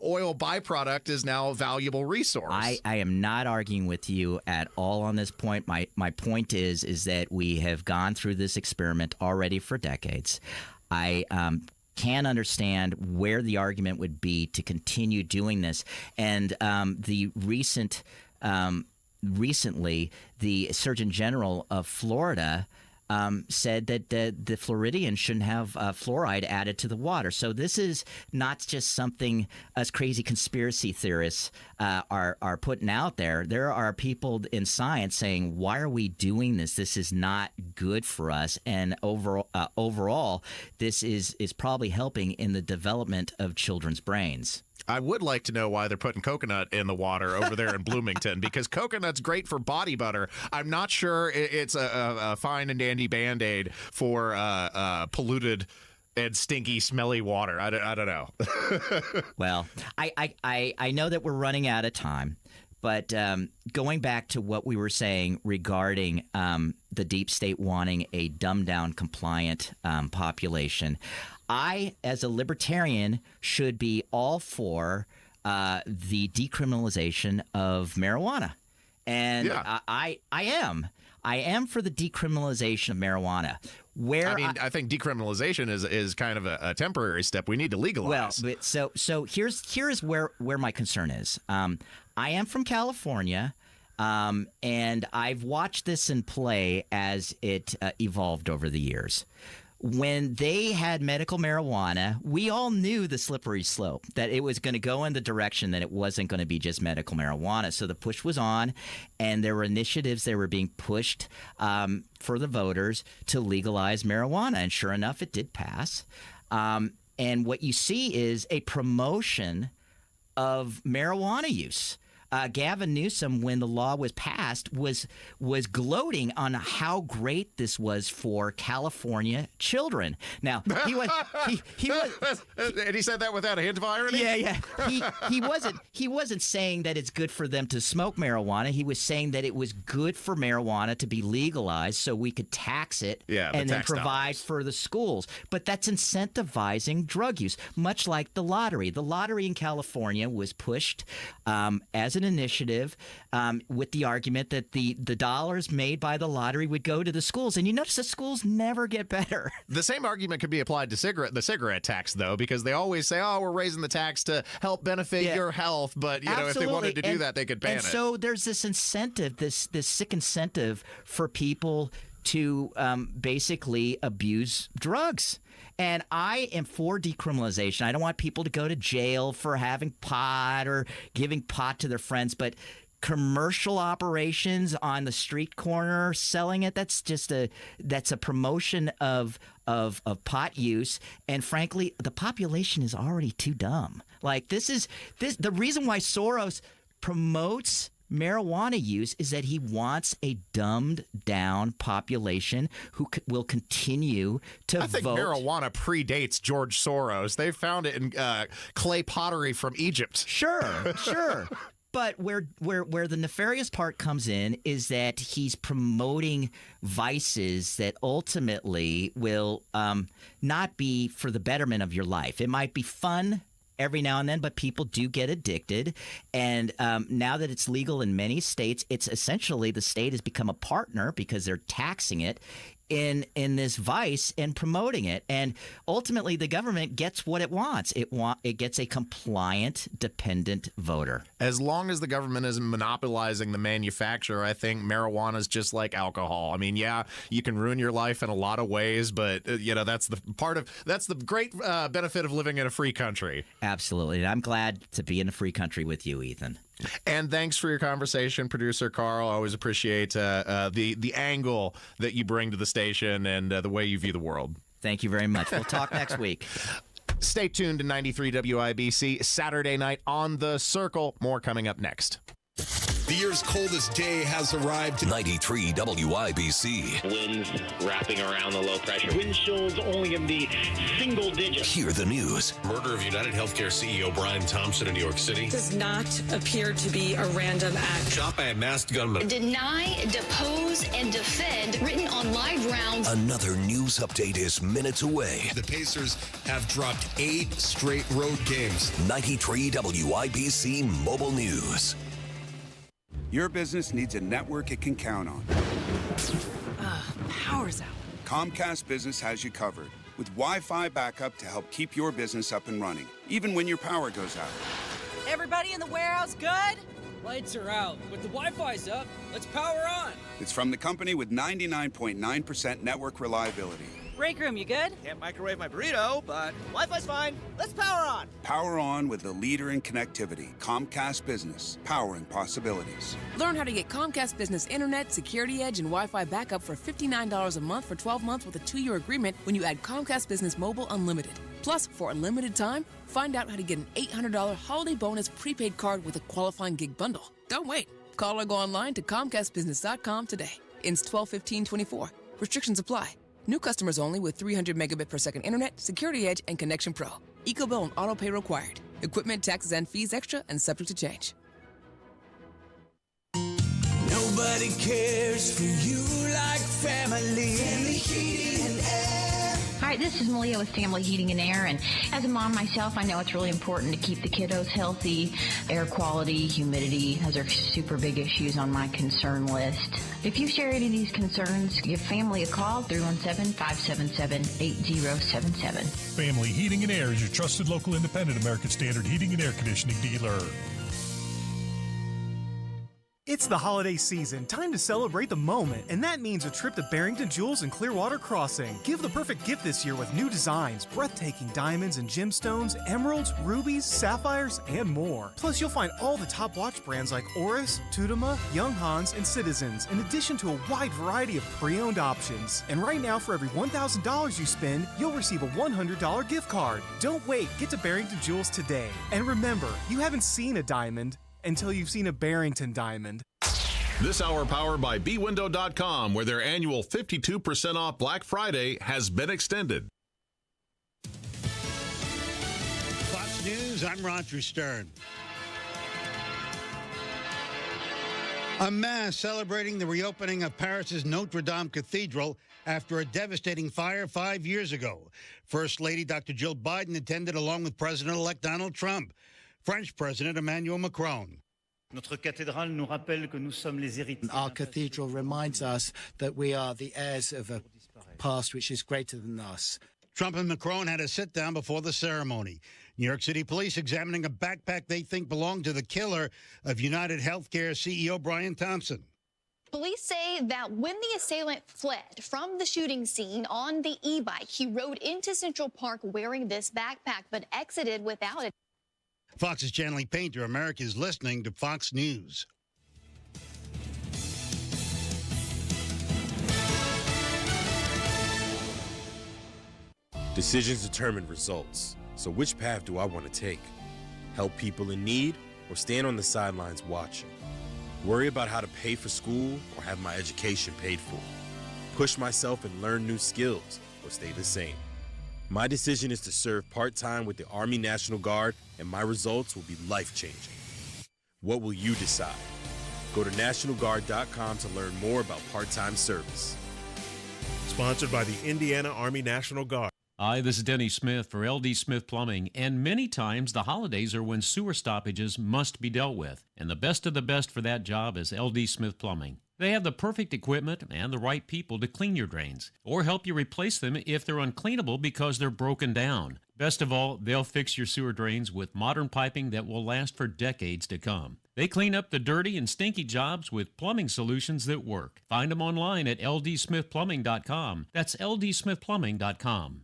oil byproduct is now a valuable resource. I am not arguing with you at all on this point. My point is that we have gone through this experiment already for decades. I can understand where the argument would be to continue doing this. And the recently, the Surgeon General of Florida said that the Floridians shouldn't have fluoride added to the water. So this is not just something us crazy conspiracy theorists are putting out there. There are people in science saying, why are we doing this? This is not good for us. And overall, this is probably helping in the development of children's brains. I would like to know why they're putting coconut in the water over there in Bloomington, because coconut's great for body butter. I'm not sure it's a fine and dandy Band-Aid for polluted and stinky, smelly water. I don't know. Well, I know that we're running out of time, but going back to what we were saying regarding the deep state wanting a dumbed-down, compliant population, I, as a libertarian, should be all for the decriminalization of marijuana. And yeah. I am. I am for the decriminalization of marijuana. I think decriminalization is kind of a temporary step. We need to legalize. Well, so here's where my concern is. I am from California, and I've watched this in play as it evolved over the years. When they had medical marijuana, we all knew the slippery slope, that it was going to go in the direction that it wasn't going to be just medical marijuana. So the push was on, and there were initiatives that were being pushed for the voters to legalize marijuana. And sure enough, it did pass. And what you see is a promotion of marijuana use. Gavin Newsom, when the law was passed, was gloating on how great this was for California children. Now he was, and he said that without a hint of irony. Yeah. He wasn't saying that it's good for them to smoke marijuana. He was saying that it was good for marijuana to be legalized, so we could tax it and then provide for the schools. But that's incentivizing drug use, much like the lottery. The lottery in California was pushed as an initiative with the argument that the dollars made by the lottery would go to the schools. And you notice the schools never get better. The same argument could be applied to the cigarette tax, though, because they always say, we're raising the tax to help benefit your health. But, if they wanted to do that, they could ban it. And so there's this incentive, this sick incentive for people to basically abuse drugs. And I am for decriminalization. I don't want people to go to jail for having pot or giving pot to their friends, but commercial operations on the street corner selling it, that's a promotion of pot use. And frankly, the population is already too dumb. Like the reason why Soros promotes marijuana use is that he wants a dumbed-down population who will continue to vote. I think marijuana predates George Soros. They found it in clay pottery from Egypt. Sure. But where the nefarious part comes in is that he's promoting vices that ultimately will not be for the betterment of your life. It might be fun every now and then, but people do get addicted. And now that it's legal in many states, it's essentially the state has become a partner because they're taxing it in this vice and promoting it. And ultimately, the government gets what it wants. It gets a compliant, dependent voter. As long as the government isn't monopolizing the manufacturer, I think marijuana is just like alcohol. I mean, yeah, you can ruin your life in a lot of ways, but that's the great benefit of living in a free country. Absolutely. And I'm glad to be in a free country with you, Ethan. And thanks for your conversation, producer Carl. I always appreciate the angle that you bring to the station and the way you view the world. Thank you very much. We'll talk next week. Stay tuned to 93 WIBC Saturday night on The Circle. More coming up next. The year's coldest day has arrived. 93 WIBC. Winds wrapping around the low pressure. Wind chills only in the single digits. Hear the news. Murder of United Healthcare CEO Brian Thompson in New York City. Does not appear to be a random act. Shot by a masked gunman. Deny, depose, and defend, written on live rounds. Another news update is minutes away. The Pacers have dropped 8 straight road games. 93 WIBC Mobile News. Your business needs a network it can count on. Power's out. Comcast Business has you covered with Wi-Fi backup to help keep your business up and running, even when your power goes out. Everybody in the warehouse good? Lights are out, but the Wi-Fi's up. Let's power on. It's from the company with 99.9% network reliability. Break room, you good? Can't microwave my burrito, but Wi-Fi's fine. Let's power on. Power on with the leader in connectivity, Comcast Business, powering possibilities. Learn how to get Comcast Business Internet, Security Edge, and Wi-Fi backup for $59 a month for 12 months with a 2-year agreement when you add Comcast Business Mobile Unlimited. Plus, for a limited time, find out how to get an $800 holiday bonus prepaid card with a qualifying gig bundle. Don't wait. Call or go online to ComcastBusiness.com today. Ends 12/15/24. Restrictions apply. New customers only with 300 megabit per second internet, Security Edge, and Connection Pro. EcoBill and auto pay required. Equipment, taxes, and fees extra and subject to change. Nobody cares for you like family. Family Heating and Air. Hi, this is Malia with Family Heating and Air, and as a mom myself, I know it's really important to keep the kiddos healthy. Air quality, humidity, those are super big issues on my concern list. If you share any of these concerns, give Family a call, 317-577-8077. Family Heating and Air is your trusted local independent American Standard heating and air conditioning dealer. It's the holiday season, time to celebrate the moment, and that means a trip to Barrington Jewels and Clearwater Crossing. Give the perfect gift this year with new designs, breathtaking diamonds and gemstones, emeralds, rubies, sapphires, and more. Plus, you'll find all the top watch brands like Oris, Tutuma, Young Hans, and Citizens, in addition to a wide variety of pre-owned options. And right now, for every $1,000 you spend, you'll receive a $100 gift card. Don't wait, get to Barrington Jewels today. And remember, you haven't seen a diamond until you've seen a Barrington diamond. This hour powered by bwindow.com, where their annual 52% off Black Friday has been extended. Fox News, I'm Roger Stern. A mass celebrating the reopening of Paris's Notre Dame Cathedral after a devastating fire 5 years ago. First Lady Dr. Jill Biden attended along with President-elect Donald Trump. French President Emmanuel Macron. Our cathedral reminds us that we are the heirs of a past which is greater than us. Trump and Macron had a sit-down before the ceremony. New York City police examining a backpack they think belonged to the killer of United Healthcare CEO Brian Thompson. Police say that when the assailant fled from the shooting scene on the e-bike, he rode into Central Park wearing this backpack, but exited without it. Fox's Channeling Painter, America is listening to Fox News. Decisions determine results. So which path do I want to take? Help people in need or stand on the sidelines watching? Worry about how to pay for school or have my education paid for? Push myself and learn new skills or stay the same? My decision is to serve part-time with the Army National Guard, and my results will be life-changing. What will you decide? Go to NationalGuard.com to learn more about part-time service. Sponsored by the Indiana Army National Guard. Hi, this is Denny Smith for LD Smith Plumbing, and many times the holidays are when sewer stoppages must be dealt with, and the best of the best for that job is LD Smith Plumbing. They have the perfect equipment and the right people to clean your drains, or help you replace them if they're uncleanable because they're broken down. Best of all, they'll fix your sewer drains with modern piping that will last for decades to come. They clean up the dirty and stinky jobs with plumbing solutions that work. Find them online at ldsmithplumbing.com. That's ldsmithplumbing.com.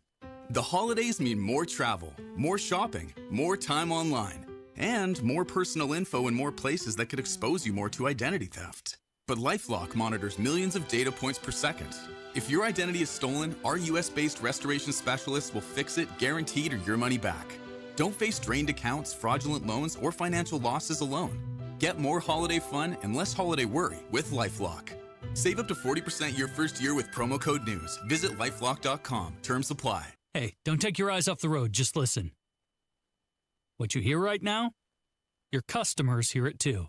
The holidays mean more travel, more shopping, more time online, and more personal info in more places that could expose you more to identity theft. But LifeLock monitors millions of data points per second. If your identity is stolen, our US-based restoration specialists will fix it, guaranteed, or your money back. Don't face drained accounts, fraudulent loans, or financial losses alone. Get more holiday fun and less holiday worry with LifeLock. Save up to 40% your first year with promo code NEWS. Visit lifelock.com. Terms apply. Hey, don't take your eyes off the road. Just listen. What you hear right now? Your customers hear it too.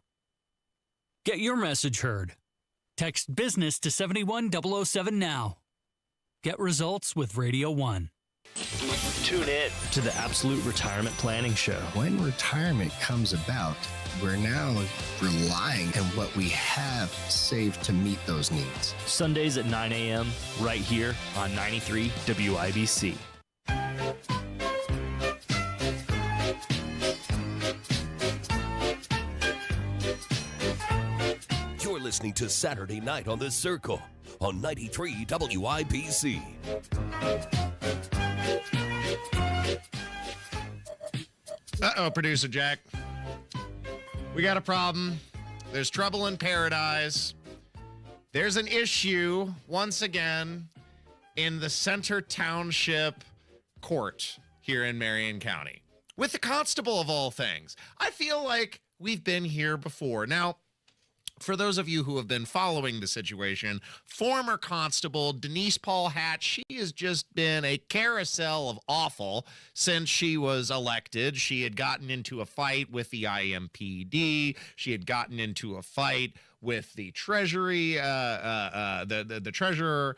Get your message heard. Text BUSINESS to 71007 now. Get results with Radio 1. Tune in to the Absolute Retirement Planning Show. When retirement comes about, we're now relying on what we have saved to meet those needs. Sundays at 9 a.m. right here on 93 WIBC. You're listening to Saturday Night on the Circle on 93 WIBC. Uh-oh, Producer Jack. We got a problem. There's trouble in paradise. There's an issue, once again, in the Center Township Court here in Marion County with the constable of all things. I feel like we've been here before. Now, for those of you who have been following the situation, former constable Denise Paul Hatch, she has just been a carousel of awful since she was elected. She had gotten into a fight with the IMPD. She had gotten into a fight with the Treasury, the treasurer,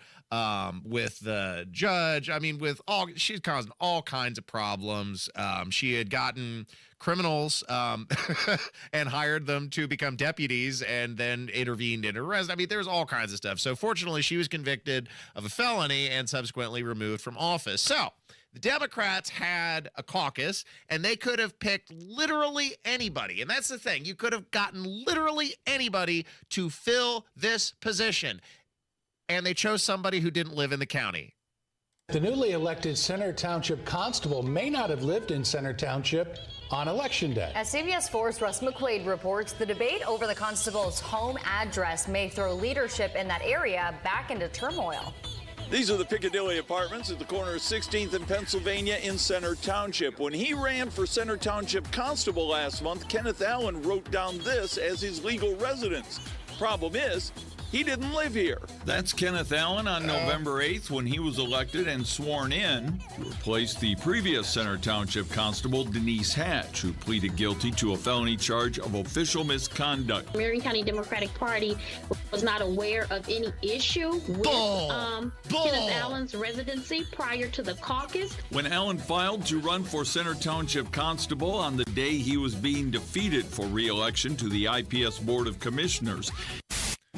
with the judge. I mean, she's causing all kinds of problems. She had gotten criminals and hired them to become deputies and then intervened in arrest. I mean, there's all kinds of stuff. So fortunately, she was convicted of a felony and subsequently removed from office. So the Democrats had a caucus, and they could have picked literally anybody. And that's the thing. You could have gotten literally anybody to fill this position. And they chose somebody who didn't live in the county. The newly elected Center Township constable may not have lived in Center Township on Election Day. As CBS 4's Russ McQuaid reports, the debate over the constable's home address may throw leadership in that area back into turmoil. These are the Piccadilly Apartments at the corner of 16th and Pennsylvania in Center Township. When he ran for Center Township Constable last month, Kenneth Allen wrote down this as his legal residence. Problem is, he didn't live here. That's Kenneth Allen on November 8th when he was elected and sworn in to replace the previous Center Township Constable, Denise Hatch, who pleaded guilty to a felony charge of official misconduct. Marion County Democratic Party was not aware of any issue with Kenneth Allen's residency prior to the caucus. When Allen filed to run for Center Township Constable on the day he was being defeated for re-election to the IPS Board of Commissioners.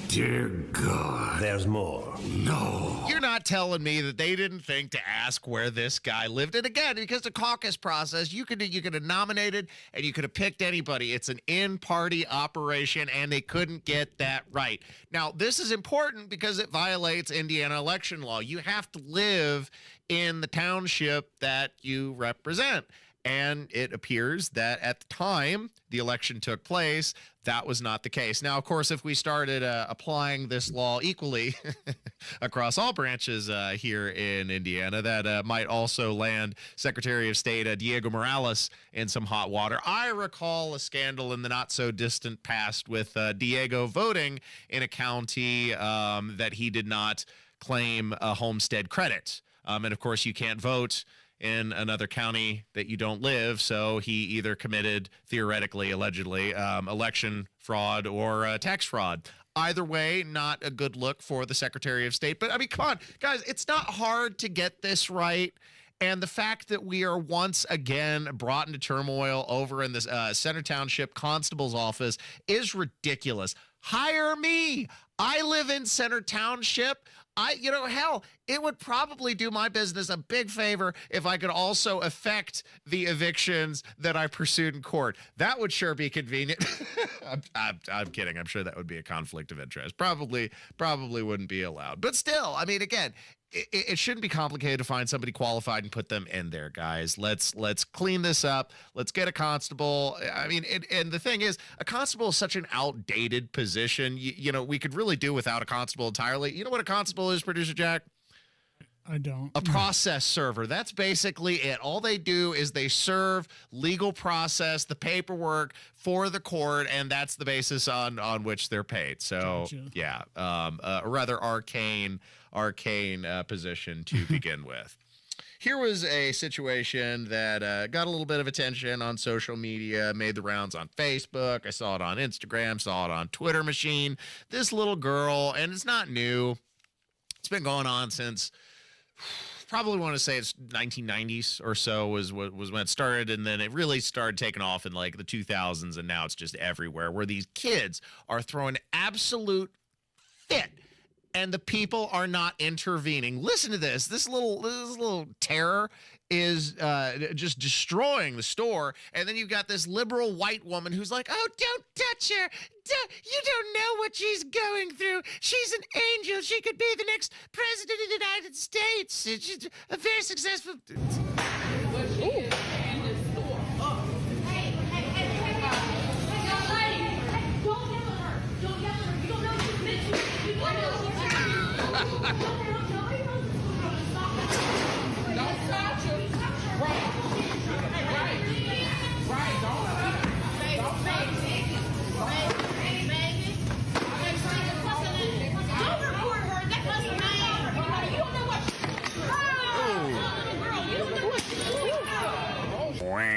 Dear God. There's more. No. You're not telling me that they didn't think to ask where this guy lived. And again, because the caucus process, you could have nominated and you could have picked anybody. It's an in-party operation, and they couldn't get that right. Now, this is important because it violates Indiana election law. You have to live in the township that you represent. And it appears that at the time the election took place, that was not the case. Now, of course, if we started applying this law equally across all branches here in Indiana, that might also land Secretary of State Diego Morales in some hot water. I recall a scandal in the not-so-distant past with Diego voting in a county that he did not claim a homestead credit. And, of course, you can't vote in another county that you don't live, so he either committed, theoretically, allegedly, election fraud or tax fraud. Either way, not a good look for the Secretary of State. But, I mean, come on, guys, it's not hard to get this right. And the fact that we are once again brought into turmoil over in this Center Township Constable's office is ridiculous. Hire me. I live in Center Township. Hell, it would probably do my business a big favor if I could also effect the evictions that I pursued in court. That would sure be convenient. I'm kidding. I'm sure that would be a conflict of interest. Probably wouldn't be allowed. But still, I mean, again, it shouldn't be complicated to find somebody qualified and put them in there, guys. Let's clean this up. Let's get a constable. I mean, and the thing is, a constable is such an outdated position. We could really do without a constable entirely. You know what a constable is, Producer Jack? I don't. A process server. That's basically it. All they do is they serve legal process, the paperwork for the court, and that's the basis on which they're paid. So, Gotcha. yeah, a rather arcane position to begin with. Here was a situation that got a little bit of attention on social media, made the rounds on Facebook. I saw it on Instagram, saw it on Twitter machine. This little girl, and it's not new. It's been going on since probably want to say it's 1990s or so was when it started, and then it really started taking off in like the 2000s, and now it's just everywhere, where these kids are throwing absolute fit and the people are not intervening. Listen to this. This little terror is just destroying the store. And then you've got this liberal white woman who's like, oh, don't touch her. You don't know what she's going through. She's an angel. She could be the next president of the United States. She's a very successful... Ooh.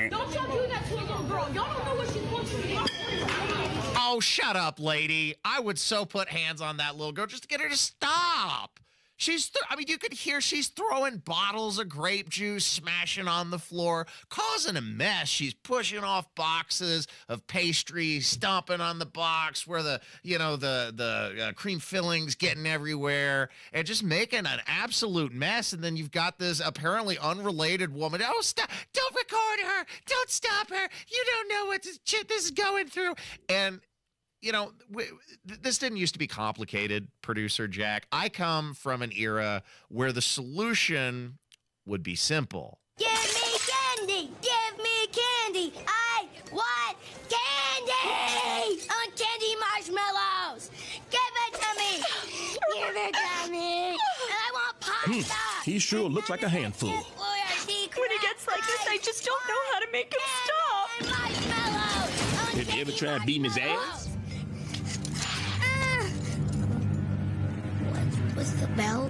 Don't y'all do that to a little girl. Y'all don't know what she's going through. Oh, shut up, lady. I would so put hands on that little girl just to get her to stop. I mean, you could hear she's throwing bottles of grape juice, smashing on the floor, causing a mess. She's pushing off boxes of pastry, stomping on the box where the cream filling's getting everywhere, and just making an absolute mess. And then you've got this apparently unrelated woman. Oh, stop. Don't record her. Don't stop her. You don't know what this is going through. And you know, this didn't used to be complicated, producer Jack. I come from an era where the solution would be simple. Give me candy! Give me candy! I want candy! I want candy marshmallows! Give it to me! Give it to me! And I want pasta! He sure looks like a handful. When he gets like this, I just don't know how to make him stop! Marshmallows! Have you ever tried beating his ass? What's the bell?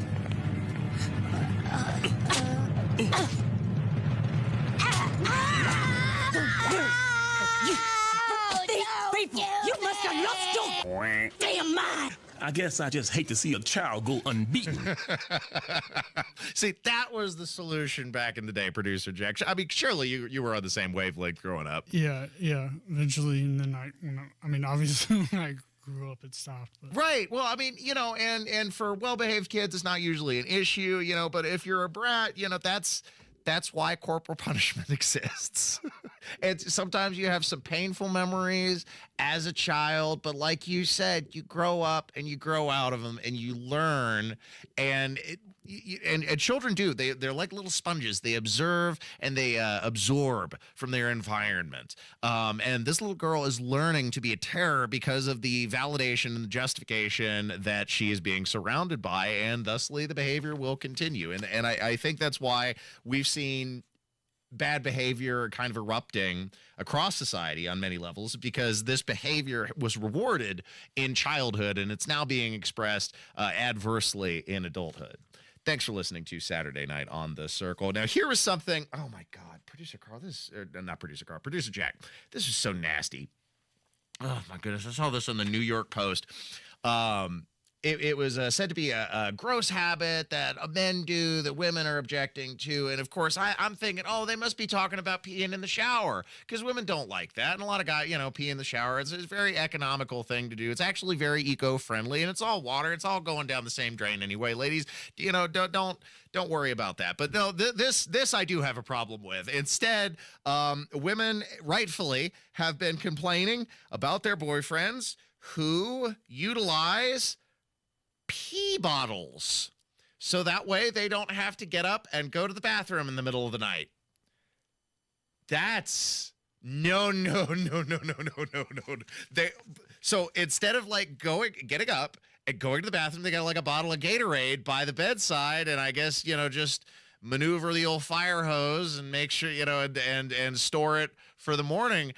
People, you must have lost your damn mind. I guess I just hate to see a child go unbeaten. See, that was the solution back in the day, producer Jack. I mean, surely you were on the same wavelength growing up. Yeah. Eventually, and then obviously, when I grew up, it stopped. But. Right. Well, I mean, and for well-behaved kids, it's not usually an issue, but if you're a brat, that's why corporal punishment exists. And sometimes you have some painful memories as a child, but like you said, you grow up and you grow out of them and you learn. And children do. They're like little sponges. They observe and they absorb from their environment. And this little girl is learning to be a terror because of the validation and the justification that she is being surrounded by, and thusly the behavior will continue. And I think that's why we've seen bad behavior kind of erupting across society on many levels, because this behavior was rewarded in childhood and it's now being expressed adversely in adulthood. Thanks for listening to Saturday Night on The Circle. Now, here was something. Oh, my God. Producer Jack. This is so nasty. Oh, my goodness. I saw this on the New York Post. It was said to be a gross habit that men do that women are objecting to. And, of course, I'm thinking, they must be talking about peeing in the shower, because women don't like that. And a lot of guys, pee in the shower. It's a very economical thing to do. It's actually very eco-friendly, and it's all water. It's all going down the same drain anyway. Ladies, don't worry about that. But no, this I do have a problem with. Instead, women rightfully have been complaining about their boyfriends who utilize pee bottles, so that way they don't have to get up and go to the bathroom in the middle of the night. That's no. So instead of getting up going to the bathroom, they got like a bottle of Gatorade by the bedside, and I guess, just maneuver the old fire hose and make sure, and store it for the morning.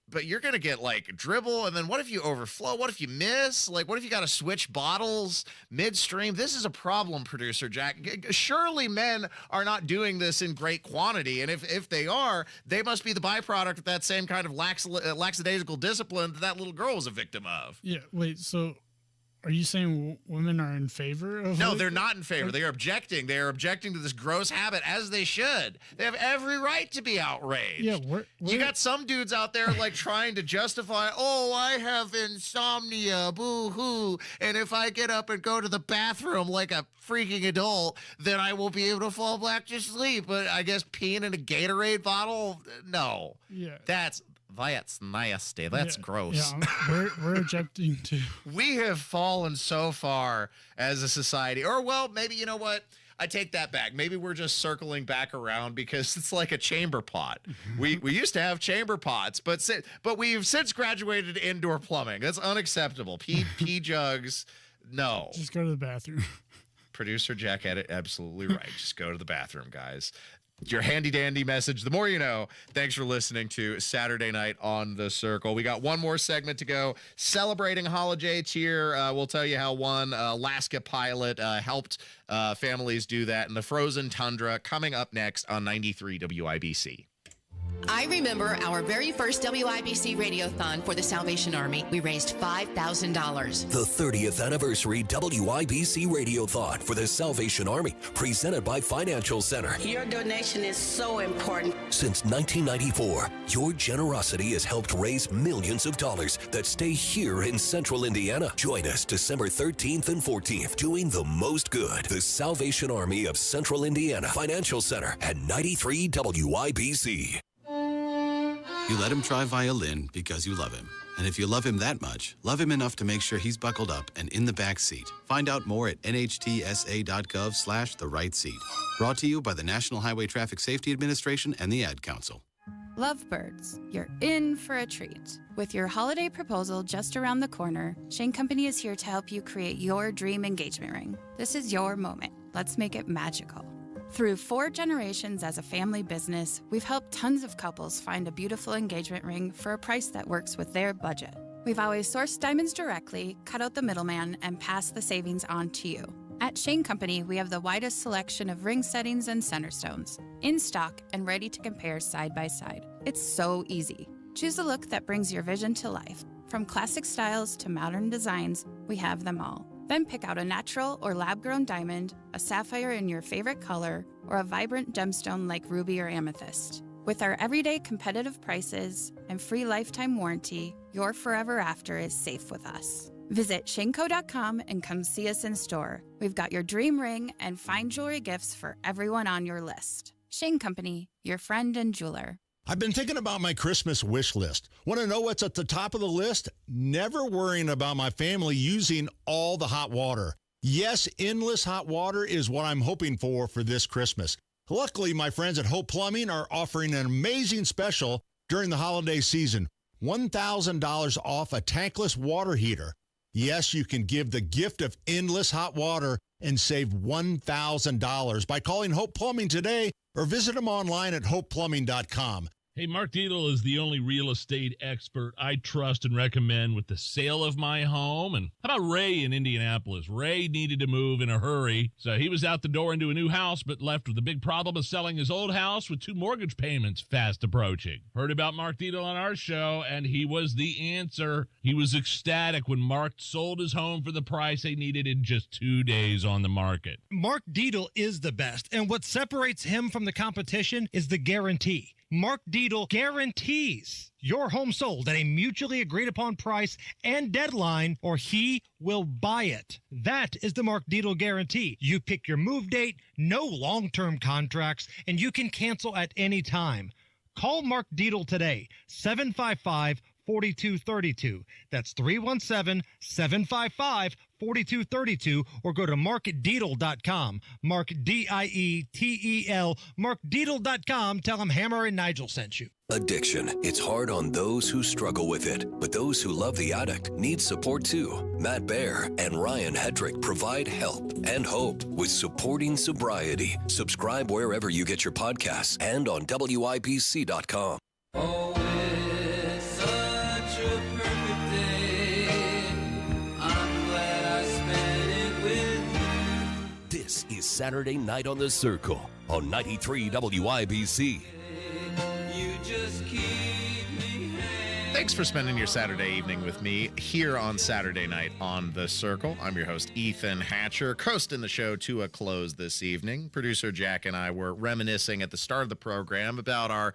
But you're going to get like dribble. And then what if you overflow? What if you miss? Like, what if you got to switch bottles midstream? This is a problem, producer Jack. Surely men are not doing this in great quantity. And if they are, they must be the byproduct of that same kind of lackadaisical discipline that little girl was a victim of. Yeah. Wait, so are you saying women are in favor of No, they're not in favor. They are objecting. They are objecting to this gross habit, as they should. They have every right to be outraged. Yeah, you got some dudes out there like trying to justify, oh, I have insomnia, boo-hoo, and if I get up and go to the bathroom like a freaking adult, then I will be able to fall back to sleep. But I guess peeing in a Gatorade bottle, no. Yeah. That's nasty. That's gross. Yeah, we're objecting to. We have fallen so far as a society. Or, well, maybe, you know what? I take that back. Maybe we're just circling back around because it's like a chamber pot. We used to have chamber pots, but we've since graduated to indoor plumbing. That's unacceptable. Pee jugs, no. Just go to the bathroom. Producer Jack had it absolutely right. Just go to the bathroom, guys. Your handy dandy message, the more you know. Thanks for listening to Saturday Night on the Circle. We got one more segment to go. Celebrating holiday cheer. We'll tell you how one Alaska pilot helped families do that in the frozen tundra, coming up next on 93 WIBC. I remember our very first WIBC Radiothon for the Salvation Army. We raised $5,000. The 30th anniversary WIBC Radiothon for the Salvation Army, presented by Financial Center. Your donation is so important. Since 1994, your generosity has helped raise millions of dollars that stay here in Central Indiana. Join us December 13th and 14th, doing the most good. The Salvation Army of Central Indiana, Financial Center, at 93 WIBC. You let him try violin because you love him. And if you love him that much, love him enough to make sure he's buckled up and in the back seat. Find out more at nhtsa.gov/the right seat. Brought to you by the National Highway Traffic Safety Administration and the Ad Council. Lovebirds, you're in for a treat. With your holiday proposal just around the corner, Shane Company is here to help you create your dream engagement ring. This is your moment. Let's make it magical. Through 4 generations as a family business, we've helped tons of couples find a beautiful engagement ring for a price that works with their budget. We've always sourced diamonds directly, cut out the middleman, and passed the savings on to you. At Shane Company, we have the widest selection of ring settings and center stones, in stock and ready to compare side by side. It's so easy. Choose a look that brings your vision to life. From classic styles to modern designs, we have them all. Then pick out a natural or lab-grown diamond, a sapphire in your favorite color, or a vibrant gemstone like ruby or amethyst. With our everyday competitive prices and free lifetime warranty, your forever after is safe with us. Visit shaneco.com and come see us in store. We've got your dream ring and fine jewelry gifts for everyone on your list. Shane Company, your friend and jeweler. I've been thinking about my Christmas wish list. Want to know what's at the top of the list? Never worrying about my family using all the hot water. Yes, endless hot water is what I'm hoping for this Christmas. Luckily, my friends at Hope Plumbing are offering an amazing special during the holiday season. $1,000 off a tankless water heater. Yes, you can give the gift of endless hot water and save $1,000 by calling Hope Plumbing today or visit them online at hopeplumbing.com. Hey, Mark Dietel is the only real estate expert I trust and recommend with the sale of my home. And how about Ray in Indianapolis? Ray needed to move in a hurry, so he was out the door into a new house, but left with the big problem of selling his old house with 2 mortgage payments fast approaching. Heard about Mark Dietel on our show, and he was the answer. He was ecstatic when Mark sold his home for the price they needed in just 2 days on the market. Mark Dietel is the best, and what separates him from the competition is the guarantee. Mark Dietel guarantees your home sold at a mutually agreed upon price and deadline, or he will buy it. That is the Mark Dietel guarantee. You pick your move date, no long-term contracts, and you can cancel at any time. Call Mark Dietel today, 755-4232. That's 317-755-4232. 4232 or go to markdeedle.com. Mark, D-I-E-T-E-L, markdeedle.com. Tell them Hammer and Nigel sent you. Addiction. It's hard on those who struggle with it, but those who love the addict need support too. Matt Baer and Ryan Hedrick provide help and hope with Supporting Sobriety. Subscribe wherever you get your podcasts and on WIBC.com. Oh, it's such a perfect day. I'm glad I spent it with you. This is Saturday Night on the Circle on 93 WIBC. You just keep me hanging. Thanks for spending your Saturday evening with me here on Saturday Night on the Circle. I'm your host, Ethan Hatcher, coasting the show to a close this evening. Producer Jack and I were reminiscing at the start of the program about our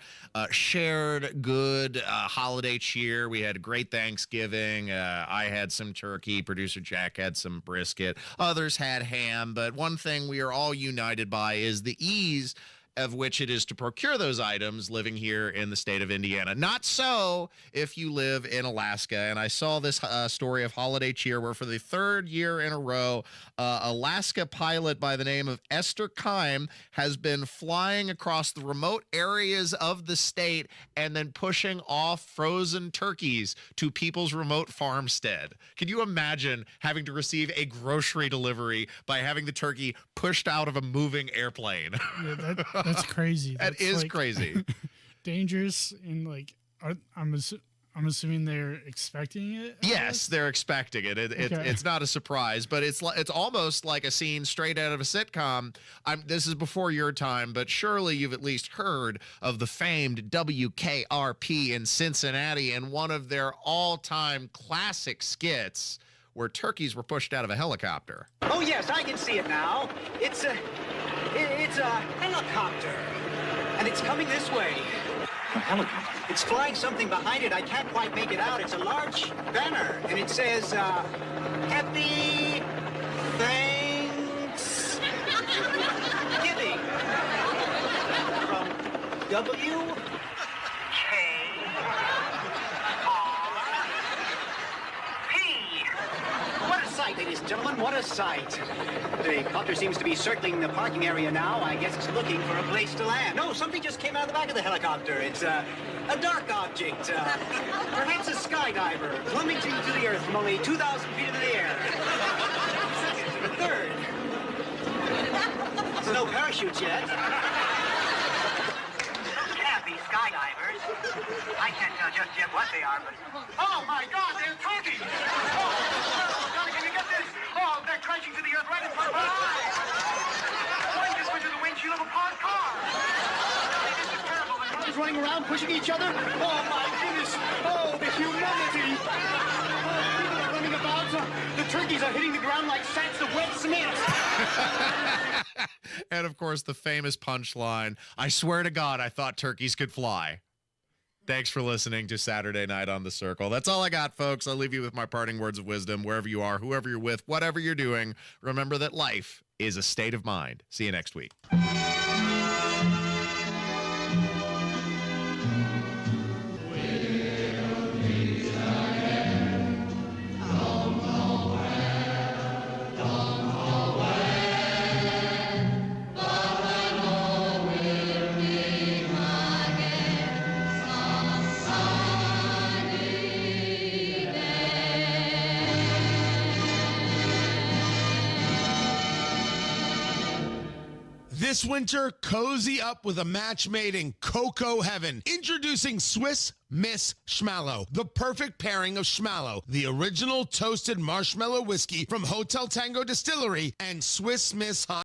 shared good holiday cheer. We had a great Thanksgiving. I had some turkey. Producer Jack had some brisket. Others had ham. But one thing we are all united by is the ease of which it is to procure those items living here in the state of Indiana. Not so if you live in Alaska. And I saw this story of holiday cheer where for the third year in a row, Alaska pilot by the name of Esther Keim has been flying across the remote areas of the state and then pushing off frozen turkeys to people's remote farmstead. Can you imagine having to receive a grocery delivery by having the turkey pushed out of a moving airplane? Yeah, that's crazy. That is like, crazy. Dangerous and like I'm assuming they're expecting it. Yes, they're expecting it. It's not a surprise, but it's almost like a scene straight out of a sitcom. This is before your time, but surely you've at least heard of the famed WKRP in Cincinnati and one of their all-time classic skits where turkeys were pushed out of a helicopter. Oh yes, I can see it now. It's a helicopter, and it's coming this way. A helicopter? It's flying something behind it. I can't quite make it out. It's a large banner, and it says, Happy Thanksgiving from WKRP. What a sight, ladies and gentlemen, what a sight. The copter seems to be circling the parking area now. I guess it's looking for a place to land. No, something just came out of the back of the helicopter. It's a dark object, perhaps a skydiver, plummeting to the earth from only 2,000 feet into the air. The third. There's no parachutes yet. Those can't be skydivers. I can't tell just yet what they are, but... Oh, my God, they're turkeys! Oh, Johnny, can you get this? Oh, they're crashing to the earth right in front of our eyes! One just went to the windshield of a parked car! Johnny, this is terrible. The cars running around, pushing each other. Oh, my goodness! Oh, the humanity! Oh, people are running about. The turkeys are hitting the ground like sacks of wet cement. And, of course, the famous punchline, I swear to God, I thought turkeys could fly. Thanks for listening to Saturday Night on the Circle. That's all I got, folks. I'll leave you with my parting words of wisdom. Wherever you are, whoever you're with, whatever you're doing, remember that life is a state of mind. See you next week. This winter, cozy up with a match made in cocoa heaven. Introducing Swiss Miss Schmallow, the perfect pairing of Schmallow, the original toasted marshmallow whiskey from Hotel Tango Distillery, and Swiss Miss Hot